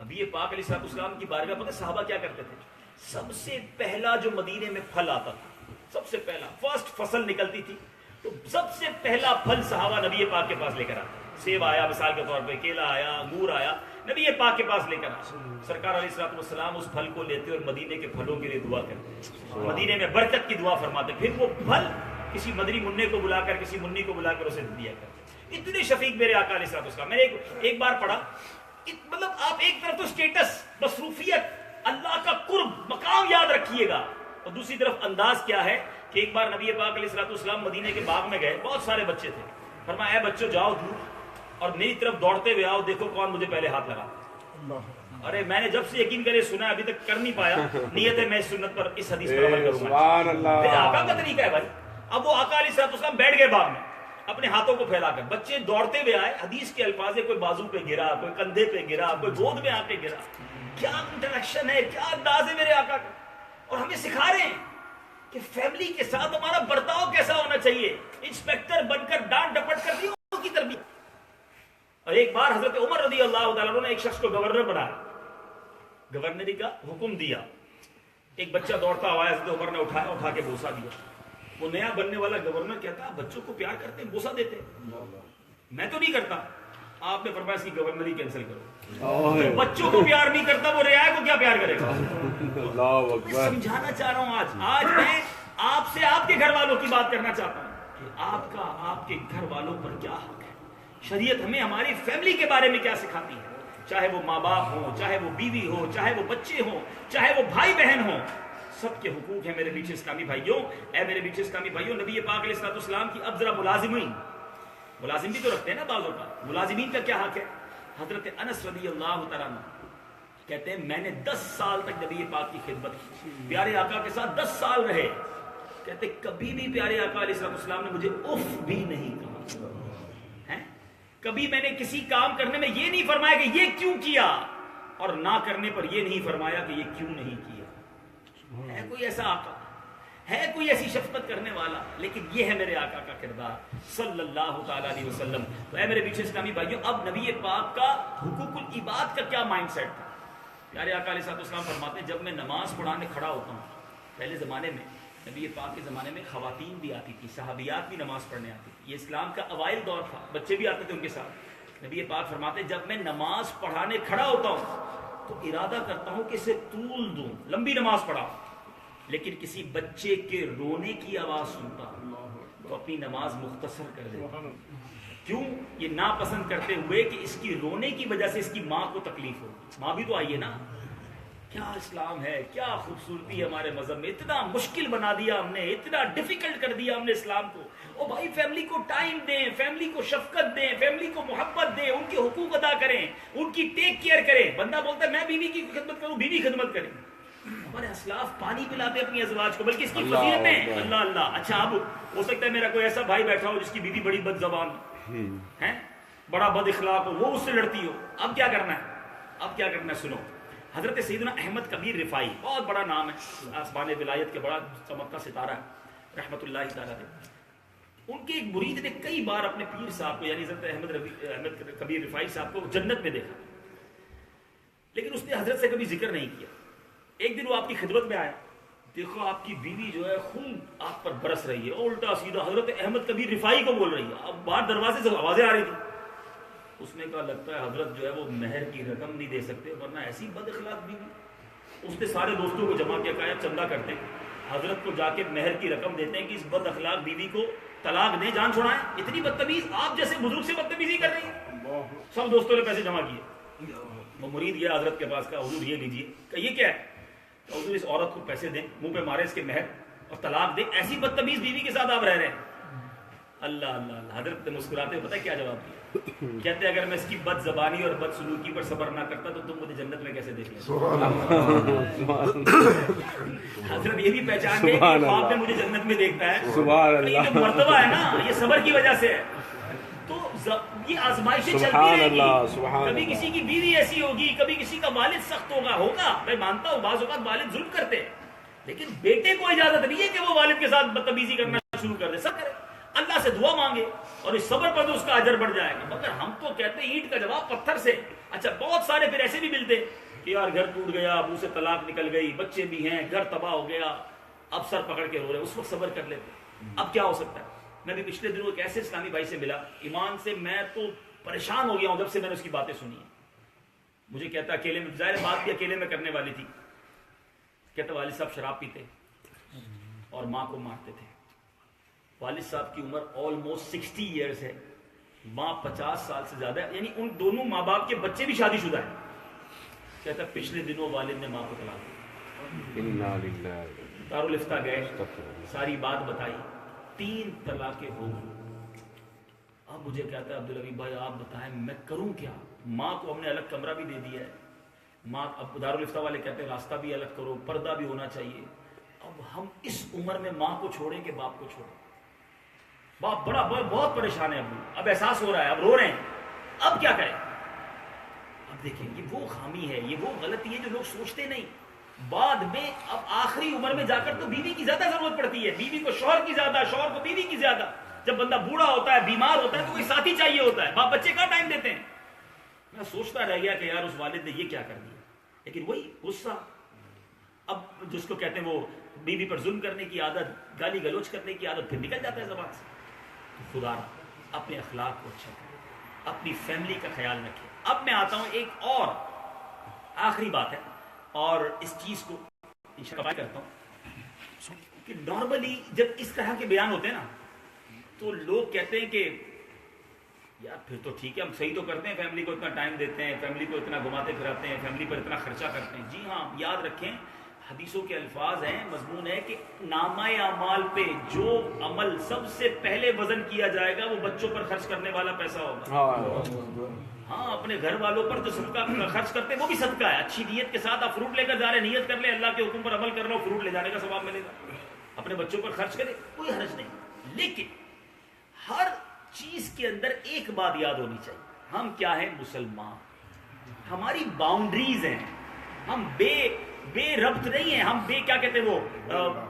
ابھی یہ پاک علیہ الصلوۃ والسلام کی بارگاہ پتہ صحابہ کیا کرتے تھے, سب سے پہلا جو مدینے میں پھل آتا تھا, سب سے پہلا فرسٹ فصل نکلتی تھی, تو سب سے پہلا پھل صحابہ نبی پاک کے پاس لے کر آتے. سیب آیا مثال کے طور پہ, کیلا آیا, انگور آیا, نبی پاک کے پاس لے کر آتے. سرکار علیہ الصلوۃ والسلام اس پھل کو لیتے اور مدینے کے پھلوں کے لیے دعا کرتے, مدینے میں برکت کی دعا فرماتے. پھر وہ پھل کسی مدری منع کو بلا کر, کسی منی کو بلا کر اسے دیا کرتے. اتنے شفیق میرے آقا علیہ الصلوۃ والسلام. میں نے ایک بار پڑھا, مطلب آپ ایک طرف تو سٹیٹس, مصروفیت, اللہ کا قرب, مقام یاد رکھیے گا, اور دوسری طرف انداز کیا ہے کہ ایک بار نبی پاک علیہ الصلوۃ والسلام مدینے کے باغ میں گئے, بہت سارے بچے تھے. فرمایا اے بچوں جاؤ دور اور میری طرف دوڑتے ہوئے آؤ, دیکھو کون مجھے پہلے ہاتھ لگا. ارے میں نے جب سے یقین کرے سنا ابھی تک کر نہیں پایا, نیت ہے میں اس سنت پر, اس حدیث پر عمل کروں گا. پھر آقا کا طریقہ ہے بھائی. اب وہ آقا علیہ الصلوۃ والسلام بیٹھ گئے باغ میں اپنے ہاتھوں کو پھیلا کر, بچے دوڑتے ہوئے آئے. حدیث کے الفاظ ہے کوئی بازو پہ گرا, کوئی کندھے پہ گرا, کوئی گود میں آ کے گرا. کیا انٹریکشن ہے, کیا انداز ہے میرے آقا کا. اور ہمیں سکھا رہے ہیں کہ فیملی کے ساتھ ہمارا برتاؤ کیسا ہونا چاہیے. انسپیکٹر بن کر ڈانٹ ڈپٹ کر دی ان کی تربیت. اور ایک بار حضرت عمر رضی اللہ تعالیٰ عنہ نے ایک شخص کو گورنر بنایا, گورنری کا حکم دیا. ایک بچہ دوڑتا ہوا حضرت عمر نے اٹھایا, اٹھا کے بوسہ دیا. وہ نیا بننے والا گورنر کہتا ہے بچوں کو پیار کرتے ہیں، بوسہ دیتے ہیں، میں تو نہیں کرتا. آپ نے فرمایا اس کی گورنر ہی کینسل کرو. جو بچوں کو پیار نہیں کرتا وہ رعایا کو کیا پیار کرے گا؟ میں سمجھانا چاہ رہا ہوں آج میں آپ سے آپ کے گھر والوں کی بات کرنا چاہتا ہوں کہ آپ کا آپ کے گھر والوں پر کیا حق ہے. شریعت ہمیں ہماری فیملی کے بارے میں کیا سکھاتی ہے، چاہے وہ ماں باپ ہو، چاہے وہ بیوی ہو، چاہے وہ بچے ہوں، چاہے وہ بھائی بہن ہوں، سب کے حقوق ہیں میرے پیچھے اسلامی بھائیوں. اے میرے پیچھے اسلامی بھائیوں، نبی پاک علیہ الصلوۃ والسلام کی اب ذرا ملازم بھی تو رکھتے ہیں نا بعضوں کا، ملازمین کا کیا حق ہے. حضرت انس رضی اللہ تعالیٰ عنہ کہتے ہیں میں نے 10 سال تک نبی پاک کی خدمت کی، پیارے آقا کے ساتھ 10 سال رہے. کہتے کبھی بھی پیارے آقا علیہ الصلوۃ والسلام نے مجھے اف بھی نہیں کہا. کبھی میں نے کسی کام کرنے میں یہ نہیں فرمایا کہ یہ کیوں کیا، اور نہ کرنے پر یہ نہیں فرمایا کہ یہ کیوں نہیں کیا. ہے کوئی ایسا آقا، ہے کوئی ایسی شفقت کرنے والا؟ لیکن یہ ہے میرے آقا کا کردار صلی اللہ تعالی علیہ وسلم. تو اے میرے پیچھے اسلامی بھائیوں، اب نبی پاک کا حقوق العباد کا کیا مائنڈ سیٹ تھا. پیارے آقا علیہ السلام فرماتے ہیں جب میں نماز پڑھانے کھڑا ہوتا ہوں، پہلے زمانے میں نبی پاک کے زمانے میں خواتین بھی آتی تھی، صحابیات بھی نماز پڑھنے آتی تھی. یہ اسلام کا اوائل دور تھا، بچے بھی آتے تھے ان کے ساتھ. نبی پاک فرماتے ہیں جب میں نماز پڑھانے کھڑا ہوتا ہوں تو ارادہ کرتا ہوں کہ اسے طول دوں، لمبی نماز پڑھا، لیکن کسی بچے کے رونے کی آواز سنتا تو اپنی نماز مختصر کر دیتا. کیوں؟ یہ ناپسند کرتے ہوئے کہ اس کی رونے کی وجہ سے اس کی ماں کو تکلیف ہو. ماں بھی تو آئی ہے نا. کیا اسلام ہے، کیا خوبصورتی ہے ہمارے مذہب میں. اتنا مشکل بنا دیا ہم نے، اتنا ڈیفیکلٹ کر دیا ہم نے اسلام کو. او بھائی فیملی کو ٹائم دیں، فیملی کو شفقت دیں، فیملی کو محبت دیں، ان کے حقوق ادا کریں، ان کی ٹیک کیئر کریں. بندہ بولتا ہے میں بیوی کی خدمت کروں، بیوی خدمت کریں. ہمارے اسلاف پانی پلاتے اپنی ازواج کو، بلکہ اس کی فضیلت میں اللہ اللہ. اچھا اب ہو سکتا ہے میرا کوئی ایسا بھائی بیٹھا ہو جس کی بیوی بڑی بد زبان ہے، بڑا بد اخلاق ہو، وہ اس سے لڑتی ہو. اب کیا کرنا ہے؟ اب کیا کرنا ہے سنو. حضرت سیدنا احمد کبیر رفاعی، بہت بڑا نام ہے، آسمان ولایت کے بڑا چمکتا ستارہ ہے رحمت اللہ تعالیٰ علیہ. ان کے ایک مرید نے کئی بار اپنے پیر صاحب کو یعنی حضرت احمد کبیر رفاعی صاحب کو جنت میں دیکھا، لیکن اس نے حضرت سے کبھی ذکر نہیں کیا. ایک دن وہ آپ کی خدمت میں آیا، دیکھو آپ کی بیوی جو ہے خون آپ پر برس رہی ہے، الٹا سیدھا حضرت احمد کبیر رفاعی کو بول رہی ہے. اب باہر دروازے سے آوازیں آ رہی تھی. اس نے کہا لگتا ہے حضرت جو ہے وہ مہر کی رقم نہیں دے سکتے، ورنہ ایسی بد اخلاق بیوی. اس نے سارے دوستوں کو جمع کیا، کہا چندہ کرتے ہیں، حضرت کو جا کے مہر کی رقم دیتے ہیں کہ اس بد اخلاق بیوی کو طلاق دیں، جان چھوڑائیں. اتنی بدتمیز، آپ جیسے بزرگ سے بدتمیزی کر رہی ہیں. سب دوستوں نے پیسے جمع کیے. وہ مرید گیا حضرت کے پاس، کہا حضور یہ لیجیے. کہ یہ کیا ہے؟ کہ حضور اس عورت کو پیسے دیں، منہ پہ مارے اس کے مہر اور طلاق دیں، ایسی بدتمیز بیوی کے ساتھ آپ رہ رہے ہیں. اللہ اللہ اللہ. حضرت مسکراتے پتہ کیا جواب دیا؟ کہتے اگر میں اس کی بد زبانی اور بد سلوکی پر صبر نہ کرتا تو تم مجھے جنت میں کیسے دیکھ لیتے. حضرت یہ بھی پہچان گئے کہ خواب میں مجھے جنت میں دیکھتا ہے. یہ جو مرتبہ ہے نا، یہ صبر کی وجہ سے ہے. تو یہ آزمائشیں چلتی رہیں گی. کبھی کسی کی بیوی ایسی ہوگی، کبھی کسی کا والد سخت ہوگا. میں مانتا ہوں بعض اوقات والد ظلم کرتے ہیں، لیکن بیٹے کو اجازت نہیں ہے کہ وہ والد کے ساتھ بدتمیزی کرنا شروع کر دے. سب کرے، اللہ سے دعا مانگے اور اس صبر پر تو اس کا اجر بڑھ جائے گا. مگر ہم تو کہتے ہیں اینٹ کا جواب پتھر سے. اچھا بہت سارے پھر ایسے بھی ملتے کہ یار گھر ٹوٹ گیا، ابو سے طلاق نکل گئی، بچے بھی ہیں، گھر تباہ ہو گیا، اب سر پکڑ کے رو رہے. اس وقت صبر کر لیتے. اب کیا ہو سکتا ہے؟ میں بھی پچھلے دنوں ایک ایسے اسلامی بھائی سے ملا، ایمان سے میں تو پریشان ہو گیا ہوں جب سے میں نے اس کی باتیں سنی ہیں. مجھے کہتا اکیلے میں، ظاہر بات بھی اکیلے میں کرنے والی تھی. کہتا والد صاحب شراب پیتے اور ماں کو مارتے تھے. والد صاحب کی عمر آلموسٹ 60 ایئرز ہے، ماں 50 سال سے زیادہ ہے، یعنی ان دونوں ماں باپ کے بچے بھی شادی شدہ ہیں. کہتا پچھلے دنوں والد نے ماں کو طلاق دی. دارالفتہ گئے، ساری بات بتائی، 3 طلاقیں ہو گئی. اب مجھے کہتا ہے عبدالحبیب بھائی آپ بتائیں میں کروں کیا؟ ماں کو ہم نے الگ کمرہ بھی دے دیا ہے، ماں اب دارالفتہ والے کہتے ہیں راستہ بھی الگ کرو، پردہ بھی ہونا چاہیے. اب ہم اس عمر میں ماں کو چھوڑیں کہ باپ کو چھوڑیں؟ باپ بہت پریشان ہے. اب احساس ہو رہا ہے، اب رو رہے ہیں، اب کیا کریں؟ اب دیکھیں یہ وہ خامی ہے، یہ وہ غلطی ہے جو لوگ سوچتے نہیں. بعد میں اب آخری عمر میں جا کر تو بیوی کی زیادہ ضرورت پڑتی ہے، بیوی کو شوہر کی زیادہ، شوہر کو بیوی کی زیادہ. جب بندہ بوڑھا ہوتا ہے، بیمار ہوتا ہے تو کوئی ساتھی چاہیے ہوتا ہے. باپ بچے کا ٹائم دیتے ہیں. میں سوچتا رہ گیا کہ یار اس والد نے یہ کیا کر دیا. لیکن وہی غصہ، اب جس کو کہتے ہیں وہ بیوی پر ظلم کرنے کی عادت، گالی گلوچ کرنے کی عادت پھر نکل جاتا ہے زبان سے. تو خدا اپنے اخلاق کو اچھا کرے، اپنی فیملی کا خیال رکھے. اب میں آتا ہوں ایک اور آخری بات ہے، اور اس چیز کو اشارہ کرتا ہوں کہ نارملی جب اس طرح کے بیان ہوتے ہیں نا تو لوگ کہتے ہیں کہ یار پھر تو ٹھیک ہے، ہم صحیح تو کرتے ہیں، فیملی کو اتنا ٹائم دیتے ہیں، فیملی کو اتنا گھماتے پھراتے ہیں، فیملی پر اتنا خرچہ کرتے ہیں. جی ہاں، یاد رکھیں حدیثوں کے الفاظ ہیں، مضمون ہے کہ نامہ اعمال پہ جو عمل سب سے پہلے وزن کیا جائے گا وہ بچوں پر خرچ کرنے والا پیسہ ہوگا. ہاں، اپنے گھر والوں پر جو صدقہ خرچ کرتے ہیں وہ بھی صدقہ ہے. اچھی نیت کے ساتھ آپ فروٹ لے کر جا رہے ہیں، نیت کر لیں اللہ کے حکم پر عمل کر رہا ہو، فروٹ لے جانے کا ثواب ملے گا. اپنے بچوں پر خرچ کرے، کوئی حرج نہیں. لیکن ہر چیز کے اندر ایک بات یاد ہونی چاہیے، ہم کیا ہیں؟ مسلمان. ہماری باؤنڈریز ہیں، ہم بے ربط نہیں ہیں. ہم کیا کہتے ہیں وہ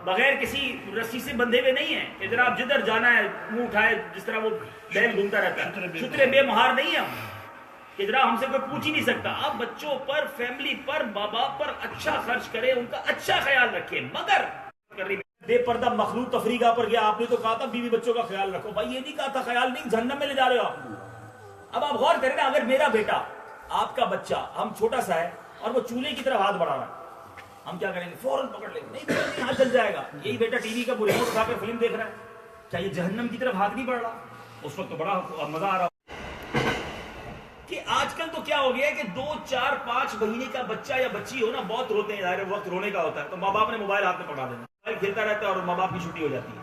بغیر کسی رسی سے بندھے ہوئے نہیں ہیں کہ جناب جدھر جانا ہے منہ اٹھائے، جس طرح وہ بیل گھومتا رہتا ہے. چترے بے مہار نہیں ہیں ہم کہ جناب ہم سے کوئی پوچھ ہی نہیں سکتا. آپ بچوں پر، فیملی پر، ماں باپ پر اچھا خرچ کریں، ان کا اچھا خیال رکھیں. مگر بے پردہ مخلوط تفریقہ پر گیا، آپ نے تو کہا تھا بیوی بچوں کا خیال رکھو. بھائی یہ نہیں کہا تھا، خیال نہیں، جہنم میں لے جا رہے ہو آپ. اب آپ غور کریں نا، اگر میرا بیٹا، آپ کا بچہ، ہم چھوٹا سا ہے اور وہ چولہے کی طرف ہاتھ بڑھا رہا ہے، ہم کیا کریں گے؟ فوراً پکڑ لیں گے، نہیں ہاتھ جل جائے گا. یہی بیٹا ٹی وی کا ریموٹ اٹھا کر فلم دیکھ رہا ہے، کیا یہ جہنم کی طرف ہاتھ نہیں بڑھ رہا؟ اس وقت تو بڑا مزہ آ رہا. کہ آج کل تو کیا ہو گیا ہے کہ 2 4 5 مہینے کا بچہ یا بچی ہو نا، بہت روتے ہیں، ظاہر وقت رونے کا ہوتا ہے، تو ماں باپ نے موبائل ہاتھ میں پکڑا دینا، موبائل کھیلتا رہتا ہے اور ماں باپ کی چھٹی ہو جاتی ہے.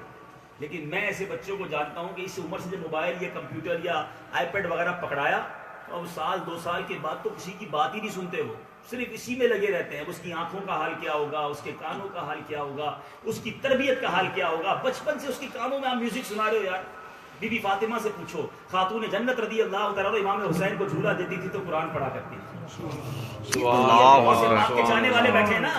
لیکن میں ایسے بچوں کو جانتا ہوں کہ اس عمر سے جب موبائل یا کمپیوٹر یا آئی پیڈ وغیرہ پکڑایا تو اب 1 2 سال کے بعد تو کسی کی بات ہی نہیں سنتے، وہ صرف اسی میں لگے رہتے ہیں. اس کی آنکھوں کا حال کیا ہوگا، اس کے کانوں کا حال کیا ہوگا، اس کی تربیت کا حال کیا ہوگا. بچپن سے اس کے کانوں میں آپ میوزک سنا رہے ہو. یار بی بی فاطمہ سے پوچھو، خاتون جنت رضی اللہ تعالیٰ امام حسین کو جھولا دیتی تھی تو قرآن پڑھا کرتی تھی. آپ کے چاہنے والے بیٹھے نا،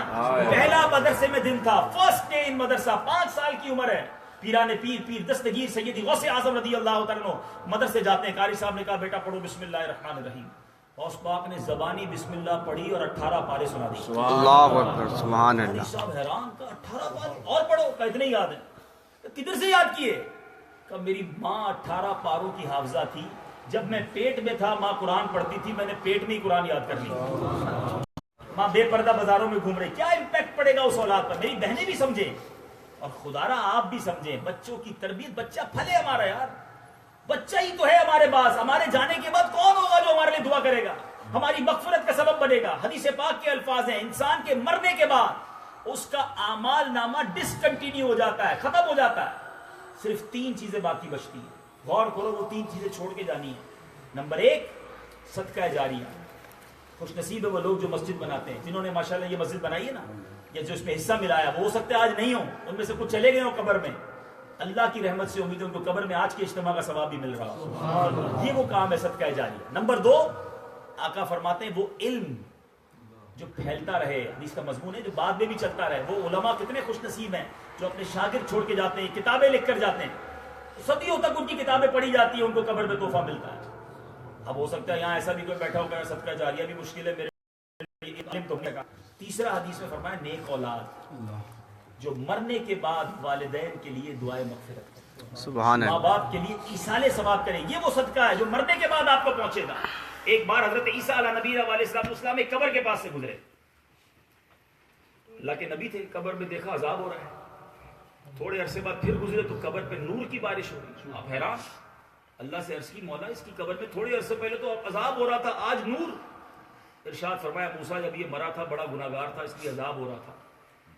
پہلا مدرسے میں دن تھا، فرسٹ ڈے ان مدرسہ، 5 سال کی عمر ہے. پیران پیر دستگیر سیدی غوث اعظم رضی اللہ تعالیٰ مدرسے جاتے ہیں. قاری صاحب نے کہا بیٹا پڑھو بسم اللہ الرحمن الرحیم. غوث پاک نے زبانی بسم اللہ پڑھی اور 18 پارے سنا دی. اللہ اکبر، سبحان اللہ. قاری صاحب حیران، کا 18 پارے اور پڑھو، کا اتنے یاد ہے؟ کدھر سے یاد کیے؟ کہ میری ماں 18 پاروں کی حافظہ تھی، جب میں پیٹ میں تھا ماں قرآن پڑھتی تھی، میں نے پیٹ میں ہی قرآن یاد کر لی. ماں بے پردہ بازاروں میں گھوم رہی، کیا امپیکٹ پڑے گا اس اولاد پر؟ میری بہنیں بھی سمجھیں اور خدا را آپ بھی سمجھیں. بچوں کی تربیت، بچہ پھلے ہمارا. یار بچہ ہی تو ہے ہمارے پاس، ہمارے جانے کے بعد کون ہوگا جو ہمارے لیے دعا کرے گا، ہماری مغفرت کا سبب بنے گا. حدیث پاک کے الفاظ ہیں، انسان کے مرنے کے بعد اس کا اعمال نامہ ڈسکنٹینیو ہو جاتا ہے، ختم ہو جاتا ہے. صرف 3 چیزیں باقی بچتی ہیں. غور کرو، وہ 3 چیزیں چھوڑ کے جانی ہیں. نمبر 1 صدقہ جاریہ. خوش نصیب ہے وہ لوگ جو مسجد بناتے ہیں، جنہوں نے ماشاءاللہ یہ مسجد بنائی ہے نا، یا جو اس میں حصہ ملایا. وہ ہو سکتا ہے آج نہیں ہوں، ان میں سے کچھ چلے گئے ہوں قبر میں. اللہ کی رحمت سے امید ہے ان کو قبر میں آج کے اجتماع کا ثواب بھی مل رہا ہو. یہ وہ کام ہے صدقہ جاریہ. نمبر 2 آقا فرماتے ہیں وہ علم جو پھیلتا رہے، حدیث کا مضمون ہے، جو بعد میں بھی چلتا رہے. وہ علماء کتنے خوش نصیب ہیں جو اپنے شاگرد چھوڑ کے جاتے ہیں، کتابیں لکھ کر جاتے ہیں، صدیوں تک ان کی کتابیں پڑھی جاتی ہیں، ان کو قبر میں تحفہ ملتا ہے. اب ہو سکتا ہے یہاں ایسا بھی کوئی بیٹھا ہوگا صدقہ جاریہ بھی مشکل ہے میرے علم تو ہوگا. تیسرا حدیث میں فرمایا نیک اولاد جو مرنے کے بعد والدین کے لیے دعائیں مغفرت کرے، سبحان ماں اللہ. باپ کے لیے ایصال ثواب کرے. یہ وہ صدقہ ہے جو مرنے کے بعد آپ کو پہنچے گا. ایک بار حضرت عیسیٰ علیہ نبی علیہ السلام ایک قبر کے پاس سے گزرے. اللہ کے نبی تھے، قبر میں دیکھا عذاب ہو رہا ہے. تھوڑے عرصے بعد پھر گزرے تو قبر پہ نور کی بارش ہو رہی. آپ حیران، اللہ سے عرض کی مولا اس کی قبر میں تھوڑے عرصے پہلے تو عذاب ہو رہا تھا، آج نور. ارشاد فرمایا موسیٰ جب یہ مرا تھا بڑا گناہگار تھا، اس لیے عذاب ہو رہا تھا،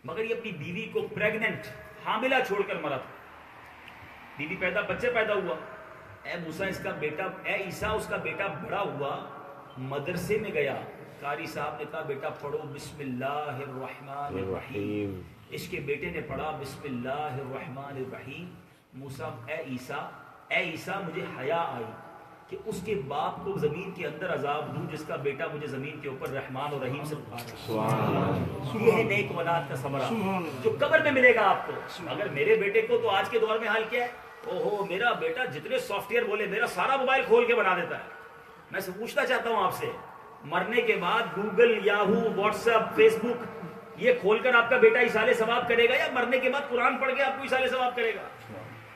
مگر یہ اپنی بیوی کو پریگننٹ حاملہ چھوڑ کر مرا تھا. بیوی بچے پیدا ہوا. اے موسیٰ اس کا بیٹا، اے عیسیٰ اس کا بیٹا بڑا ہوا، مدرسے میں گیا. قاری صاحب نے کہا بیٹا پڑھو بسم اللہ الرحمن الرحیم. اس کے بیٹے نے پڑھا بسم اللہ الرحمن الرحیم. موسیٰ اے عیسیٰ مجھے حیا آئی کہ اس کے باپ کو زمین کے اندر عذاب دوں جس کا بیٹا مجھے زمین کے اوپر رحمان اور رحیم سے پکارا. یہ ہے نیک اولاد کا ثمرہ جو قبر میں ملے گا آپ کو. اگر میرے بیٹے کو تو آج کے دور میں حال کیا ہے، اوہو میرا بیٹا جتنے سافٹ ویئر بولے میرا سارا موبائل کھول کے بنا دیتا ہے. میں سے پوچھنا چاہتا ہوں آپ سے، مرنے کے بعد Google, Yahoo, WhatsApp, Facebook یہ کھول کر آپ کا بیٹا ایصال ثواب کرے گا یا مرنے کے بعد قرآن پڑھ کے آپ کو ایصال ثواب کرے گا؟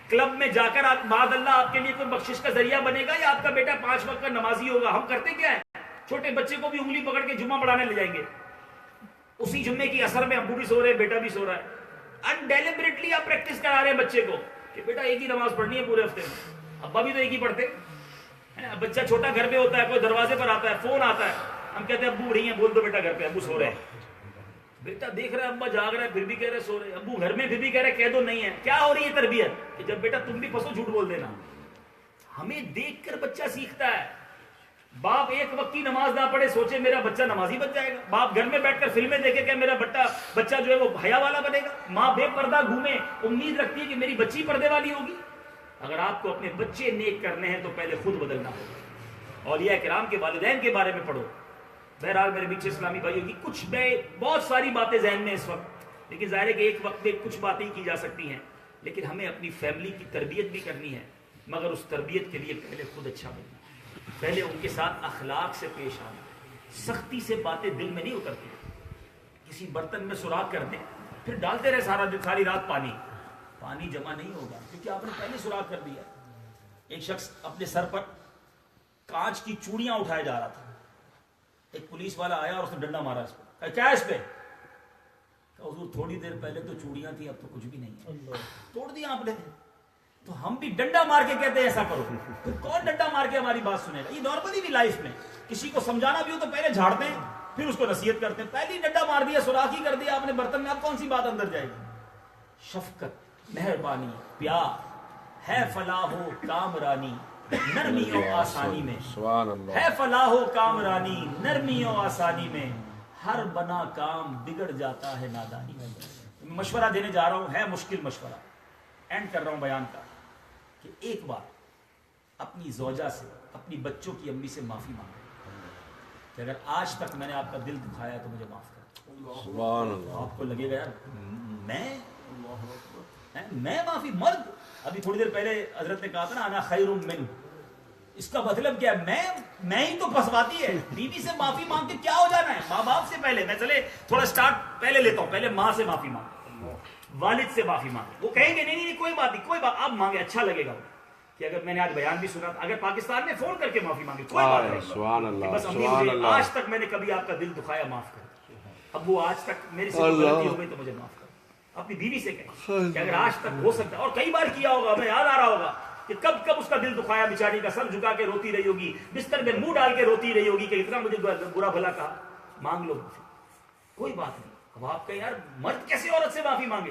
کلب میں جا کر معاذ اللہ آپ کے لیے کوئی بخشش کا ذریعہ بنے گا یا آپ کا بیٹا 5 وقت کا نمازی ہوگا؟ ہم کرتے کیا ہے؟ چھوٹے بچے کو بھی انگلی پکڑ کے جمعہ پڑھانے لے جائیں گے، اسی جمعے کی اثر میں ابو بھی سو رہے ہیں، بیٹا بھی سو رہا ہے، انڈیلیبریٹلی آپ پریکٹس کرا رہے ہیں بچے کو کہ بیٹا ایک ہی نماز پڑھنی ہے پورے ہفتے میں، ابا بھی تو ایک ہی پڑھتے ہیں۔ بچہ چھوٹا گھر پہ ہوتا ہے، کوئی دروازے پر آتا ہے، فون آتا ہے، ہم کہتے ہیں ابو اڑی ہیں، بول دو بیٹا گھر پہ ابو سو رہے ہیں۔ بیٹا دیکھ رہا ہے ابا جاگ رہا ہے پھر بھی کہہ رہے سو رہے، ابو گھر میں پھر بھی کہہ رہے کہہ دو نہیں ہے۔ کیا ہو رہی ہے تربیت کہ جب بیٹا تم بھی پھنسو جھوٹ بول دینا؟ ہمیں دیکھ کر بچہ سیکھتا ہے۔ باپ ایک وقت کی نماز نہ پڑھے سوچے میرا بچہ نمازی بن جائے گا، باپ گھر میں بیٹھ کر فلمیں دیکھے کہ میرا بچہ جو ہے وہ حیا والا بنے گا، ماں بے پردہ گھومے امید رکھتی ہے کہ میری بچی پردے والی ہوگی۔ اگر آپ کو اپنے بچے نیک کرنے ہیں تو پہلے خود بدلنا ہوگا۔ اولیاء کرام کے والدین کے بارے میں پڑھو۔ بہرحال میرے بیچ اسلامی بھائیوں کی کچھ بہت ساری باتیں ذہن میں اس وقت، لیکن ظاہر ہے کہ ایک وقت میں کچھ باتیں کی جا سکتی ہیں، لیکن ہمیں اپنی فیملی کی تربیت بھی کرنی ہے، مگر اس تربیت کے لیے پہلے خود اچھا بننا، پہلے ان کے ساتھ اخلاق سے پیش آنا۔ سختی سے باتیں دل میں نہیں اترتی۔ کسی برتن میں سوراخ کر دیں پھر ڈالتے رہے ساری رات پانی جمع نہیں ہوگا، کیونکہ آپ نے پہلے سوراخ کر دیا۔ ایک شخص اپنے سر پر کانچ کی چوڑیاں اٹھائے جا رہا تھا، ایک پولیس والا آیا اور اس نے ڈنڈا مارا اس پہ، کیا ہے اس پہ؟ کہ حضور تھوڑی دیر پہلے تو چوڑیاں تھیں اب تو کچھ بھی نہیں ہے، توڑ دیا آپ نے۔ تو ہم بھی ڈنڈا مار کے کہتے ہیں ایسا کرو، تو کون ڈنڈا مار کے ہماری بات سنے گا؟ یہ نارملی بھی لائف میں کسی کو سمجھانا بھی ہو تو پہلے جھاڑتے ہیں پھر اس کو نصیحت کرتے ہیں، پہلے ہی ڈنڈا مار دیا، سوراخ ہی کر دیا آپ نے برتن میں، اب کون سی بات اندر جائے گی؟ شفقت، مہربانی، پیار ہے فلاح و کامرانی نرمی و آسانی میں، ہے فلاح و کامرانی نرمی و آسانی میں، ہر بنا کام بگڑ جاتا ہے نادانی میں۔ مشورہ دینے جا رہا ہوں، ہے مشکل مشورہ، اینڈ کر رہا ہوں بیان کا، کہ ایک بار اپنی زوجہ سے، اپنی بچوں کی امی سے معافی مانگو کہ اگر آج تک میں نے آپ کا دل دکھایا تو مجھے معاف کر۔ سبحان اللہ۔ آپ کو لگے گا یار میں معافی، مرد ابھی تھوڑی دیر پہلے حضرت نے کہا تھا نا انا خیر منہ، اس کا مطلب کیا ہے؟ میں ہی تو پھنسواتی ہے۔ بیوی سے معافی مانگ کے کیا ہو جانا ہے؟ ماں باپ سے پہلے، میں چلے تھوڑا سٹارٹ پہلے لیتا ہوں، پہلے ماں سے معافی مانگ، والد سے معافی مانگ۔ وہ کہیں گے نہیں کوئی بات نہیں، کوئی بات، آپ مانگے اچھا لگے گا کہ اگر میں نے آج بیان بھی سنا، اگر پاکستان میں فون کر کے معافی مانگے کوئی بات نہیں، سبحان اللہ، بس امی مجھے آج تک میں نے کبھی آپ کا دل دکھایا معاف کر، اب وہ آج تک میرے سے غلطی ہو گئی تو مجھے معاف کر۔ اپنی بیوی سے کہیں کہ اگر آج تک ہو سکتا ہے، اور کئی بار کیا ہوگا، ہمیں یاد آ رہا ہوگا کہ کب اس کا دل دکھایا، بیچاری کا سر جھکا کے روتی رہی ہوگی، بستر میں منہ ڈال کے روتی رہی ہوگی کہ اتنا مجھے برا بھلا کہا، مانگ لو معافی، کوئی بات نہیں۔ اب آپ کہیں یار مرد کیسے عورت سے معافی مانگے؟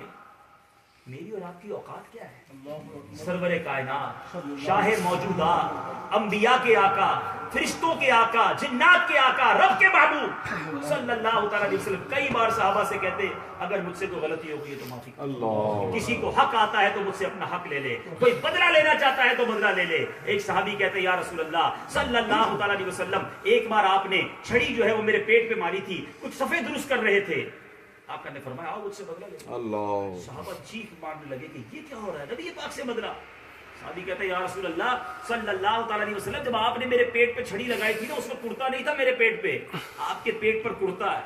میری اور آپ کی اوقات کیا ہے؟ سرور کائنات، شاہ موجودات، انبیاء کے آقا، فرشتوں کے آقا، جنات کے آقا، رب کے محبوب صلی اللہ تعالیٰ علیہ وسلم کئی بار صحابہ سے کہتے اگر مجھ سے کوئی غلطی ہو گئی ہے تو معافی کر۔ کسی کو حق آتا ہے تو مجھ سے اپنا حق لے لے، کوئی بدلہ لینا چاہتا ہے تو بدلہ لے لے۔ ایک صحابی کہتے یا رسول اللہ صلی اللہ تعالیٰ علیہ وسلم، ایک بار آپ نے چھڑی جو ہے وہ میرے پیٹ پہ ماری تھی، کچھ صفحے درست کر رہے تھے، آپ نے فرمایا آؤ مجھ سے بدلہ لے۔ اللہ، صحابہ چیخ مارنے لگے کہ یہ کیا ہو رہا ہے، نبی پاک سے بدلہ۔ صحابی کہتے ہیں یا رسول اللہ صلی اللہ تعالیٰ علیہ وسلم، جب آپ نے میرے پیٹ پہ چھڑی لگائی تھی نا اس میں کرتا نہیں تھا میرے پیٹ پہ، آپ کے پیٹ پر کرتا ہے۔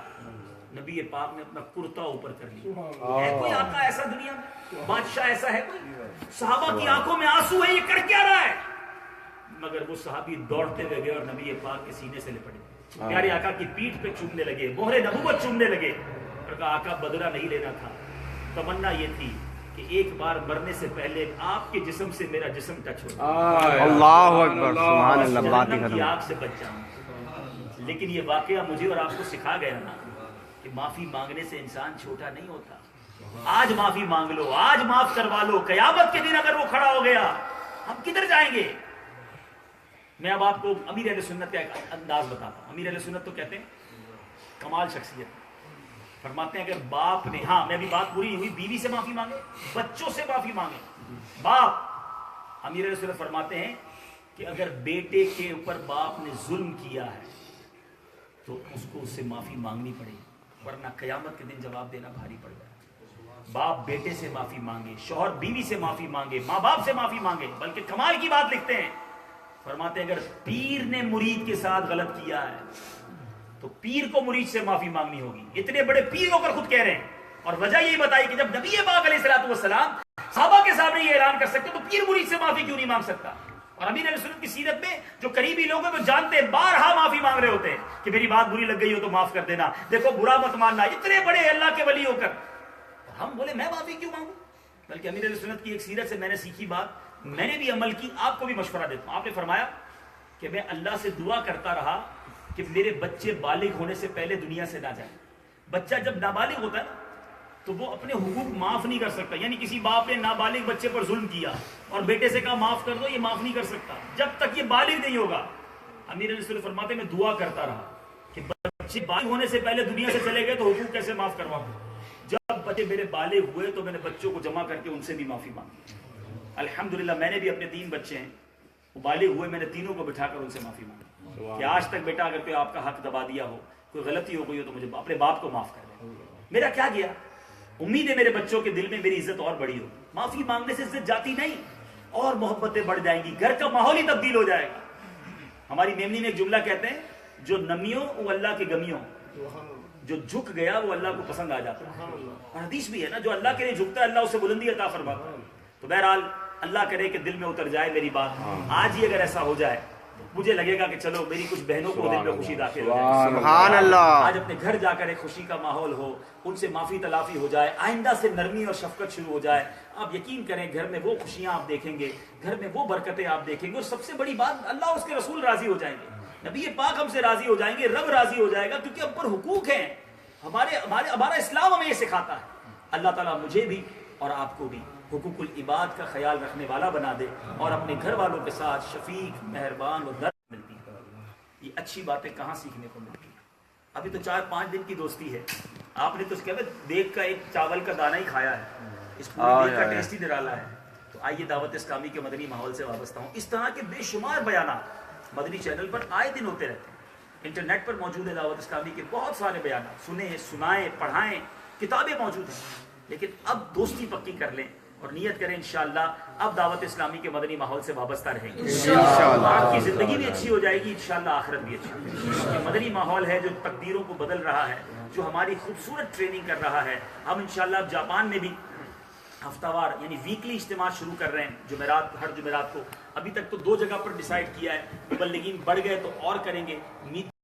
نبی پاک نے اپنا کرتا اوپر کر لیا۔ ہے کوئی آقا ایسا دنیا میں؟ بادشاہ ایسا ہے کوئی؟ صحابہ کی آنکھوں میں آنسو ہے، یہ کر کیا رہا ہے؟ مگر وہ صحابی دوڑتے ہوئے گئے اور نبی پاک کے سینے سے لپٹ گئے، پیارے آقا کی پیٹھ پہ چومنے لگے، مہر نبوت چومنے لگے، اور کہا آقا بدلہ نہیں لینا تھا، تمنا یہ تھی کہ ایک بار مرنے سے پہلے آپ کے جسم سے میرا جسم ٹچ ہو، اللہ اکبر، سبحان اللہ، بات ہی جہنم کی آگ سے بچ جاؤں۔ لیکن یہ واقعہ مجھے اور آپ کو سکھا گیا نا کہ معافی مانگنے سے انسان چھوٹا نہیں ہوتا۔ آج معافی مانگ لو، آج معاف کروا لو، قیامت کے دن اگر وہ کھڑا ہو گیا ہم کدھر جائیں گے؟ میں اب آپ کو امیر اہل سنت کا ایک انداز بتاتا ہوں۔ امیر اہل سنت تو کہتے ہیں کمال شخصیت، فرماتے ہیں اگر باپ نے، ہاں میں بھی بات پوری ہوئی، بیوی سے معافی مانگے، بچوں سے معافی مانگے، باپ، امیر اہل سنت فرماتے ہیں کہ اگر بیٹے کے اوپر باپ نے ظلم کیا ہے تو اس کو اس سے معافی مانگنی پڑے گی، ورنہ قیامت کے دن جواب دینا بھاری پڑ جائے۔ باپ بیٹے سے معافی مانگے، شوہر بیوی سے معافی مانگے، ماں باپ سے معافی مانگے، بلکہ کمال کی بات لکھتے ہیں، فرماتے ہیں اگر پیر نے مرید کے ساتھ غلط کیا ہے تو پیر کو مرید سے معافی مانگنی ہوگی. اتنے بڑے پیر ہو کر خود کہہ رہے ہیں, اور وجہ یہی بتائی کہ جب نبی پاک علیہ الصلوۃ والسلام صحابہ کے سامنے یہ اعلان کر سکتے تو پیر مرید سے معافی کیوں نہیں مانگ سکتا؟ اور امیر علیہ السلام کی سیرت میں جو قریبی لوگ ہیں وہ جانتے ہیں, بارہا معافی مانگ رہے ہوتے ہیں کہ میری بات بری لگ گئی ہو تو معاف کر دینا, دیکھو برا مت ماننا, اتنے بڑے اللہ کے ولی ہو کر. ہم بولے میں معافی کیوں مانگوں؟ بلکہ امیر علیہ السلام کی ایک سیرت سے میں نے سیکھی بات, میں نے بھی عمل کی, آپ کو بھی مشورہ دیتا ہوں. آپ نے فرمایا کہ میں اللہ سے دعا کرتا رہا کہ میرے بچے بالغ ہونے سے پہلے دنیا سے نہ جائیں. بچہ جب نابالغ ہوتا ہے تو وہ اپنے حقوق معاف نہیں کر سکتا. یعنی کسی باپ نے نابالغ بچے پر ظلم کیا اور بیٹے سے کہا معاف کر دو, یہ معاف نہیں کر سکتا جب تک یہ بالغ نہیں ہوگا. امیر علیہ السلام فرماتے میں دعا کرتا رہا کہ بچے بالغ ہونے سے پہلے دنیا سے چلے گئے تو حقوق کیسے معاف کرواؤں. جب بچے میرے بالغ ہوئے تو میں نے بچوں کو جمع کر کے ان سے بھی معافی مانگی. الحمدللہ میں نے بھی اپنے 3 بچے ہیں, وہ بالغ ہوئے, میں نے تینوں کو بٹھا کر ان سے معافی مانگی کہ آج تک بیٹا اگر کوئی آپ کا حق دبا دیا ہو, کوئی غلطی ہو گئی ہو تو مجھے اپنے باپ کو معاف کر دیں. میرا کیا گیا, امید ہے میرے بچوں کے دل میں میری عزت اور بڑی ہو. معافی مانگنے سے عزت جاتی نہیں, اور محبتیں بڑھ جائیں گی, گھر کا ماحول ہی تبدیل ہو جائے گا. ہماری میمنی میں ایک جملہ کہتے ہیں, جو نمیوں وہ اللہ کے گمیوں, جو جھک گیا وہ اللہ کو پسند آ جاتا ہے. اور حدیث بھی ہے نا, جو اللہ کے لیے جھکتا ہے اللہ اسے بلندی عطا فرماتا ہے. تو بہرحال اللہ کرے کہ دل میں اتر جائے میری بات. آج ہی اگر ایسا ہو جائے مجھے لگے گا کہ چلو میری کچھ بہنوں کو دل میں خوشی داخل ہو جائے. سبحان اللہ. آج اپنے گھر جا کر ایک خوشی کا ماحول ہو, ان سے معافی تلافی ہو جائے, آئندہ سے نرمی اور شفقت شروع ہو جائے. آپ یقین کریں گھر میں وہ خوشیاں آپ دیکھیں گے, گھر میں وہ برکتیں آپ دیکھیں گے, اور سب سے بڑی بات اللہ اور اس کے رسول راضی ہو جائیں گے, نبی پاک ہم سے راضی ہو جائیں گے, رب راضی ہو جائے گا, کیونکہ ہم پر حقوق ہیں. ہمارا اسلام ہمیں یہ سکھاتا ہے. اللہ تعالیٰ مجھے بھی اور آپ کو بھی حقوق العباد کا خیال رکھنے والا بنا دے, اور اپنے گھر والوں کے ساتھ شفیق, مہربان و درد ملتی ہے. یہ اچھی باتیں کہاں سیکھنے کو ملتی ہیں؟ ابھی تو 4-5 دن کی دوستی ہے. آپ نے تو اس کے بعد دیکھ کا ایک چاول کا دانہ ہی کھایا ہے, اس پورے دیکھ کا ٹیسٹ ہی نرالا ہے. تو آئیے دعوت اسلامی کے مدنی ماحول سے وابستہ ہوں. اس طرح کے بے شمار بیانات مدنی چینل پر آئے دن ہوتے رہتے ہیں. انٹرنیٹ پر موجود ہے دعوت اسلامی کے بہت سارے بیانات, سنیں, سنائیں, پڑھائیں, کتابیں موجود ہیں. لیکن اب دوستی پکی کر لیں اور نیت کریں انشاءاللہ اب دعوت اسلامی کے مدنی ماحول سے وابستہ رہیں گے. آپ کی زندگی بھی اچھی ہو جائے گی, انشاءاللہ آخرت بھی اچھی ہو جائے گی. یہ مدنی ماحول ہے جو تقدیروں کو بدل رہا ہے, جو ہماری خوبصورت ٹریننگ کر رہا ہے. ہم انشاءاللہ اب جاپان میں بھی ہفتہ وار یعنی ویکلی اجتماع شروع کر رہے ہیں, جمعرات, ہر جمعرات کو. ابھی تک تو 2 جگہ پر ڈیسائیڈ کیا ہے, مبلغین بڑھ گئے تو اور کریں گے.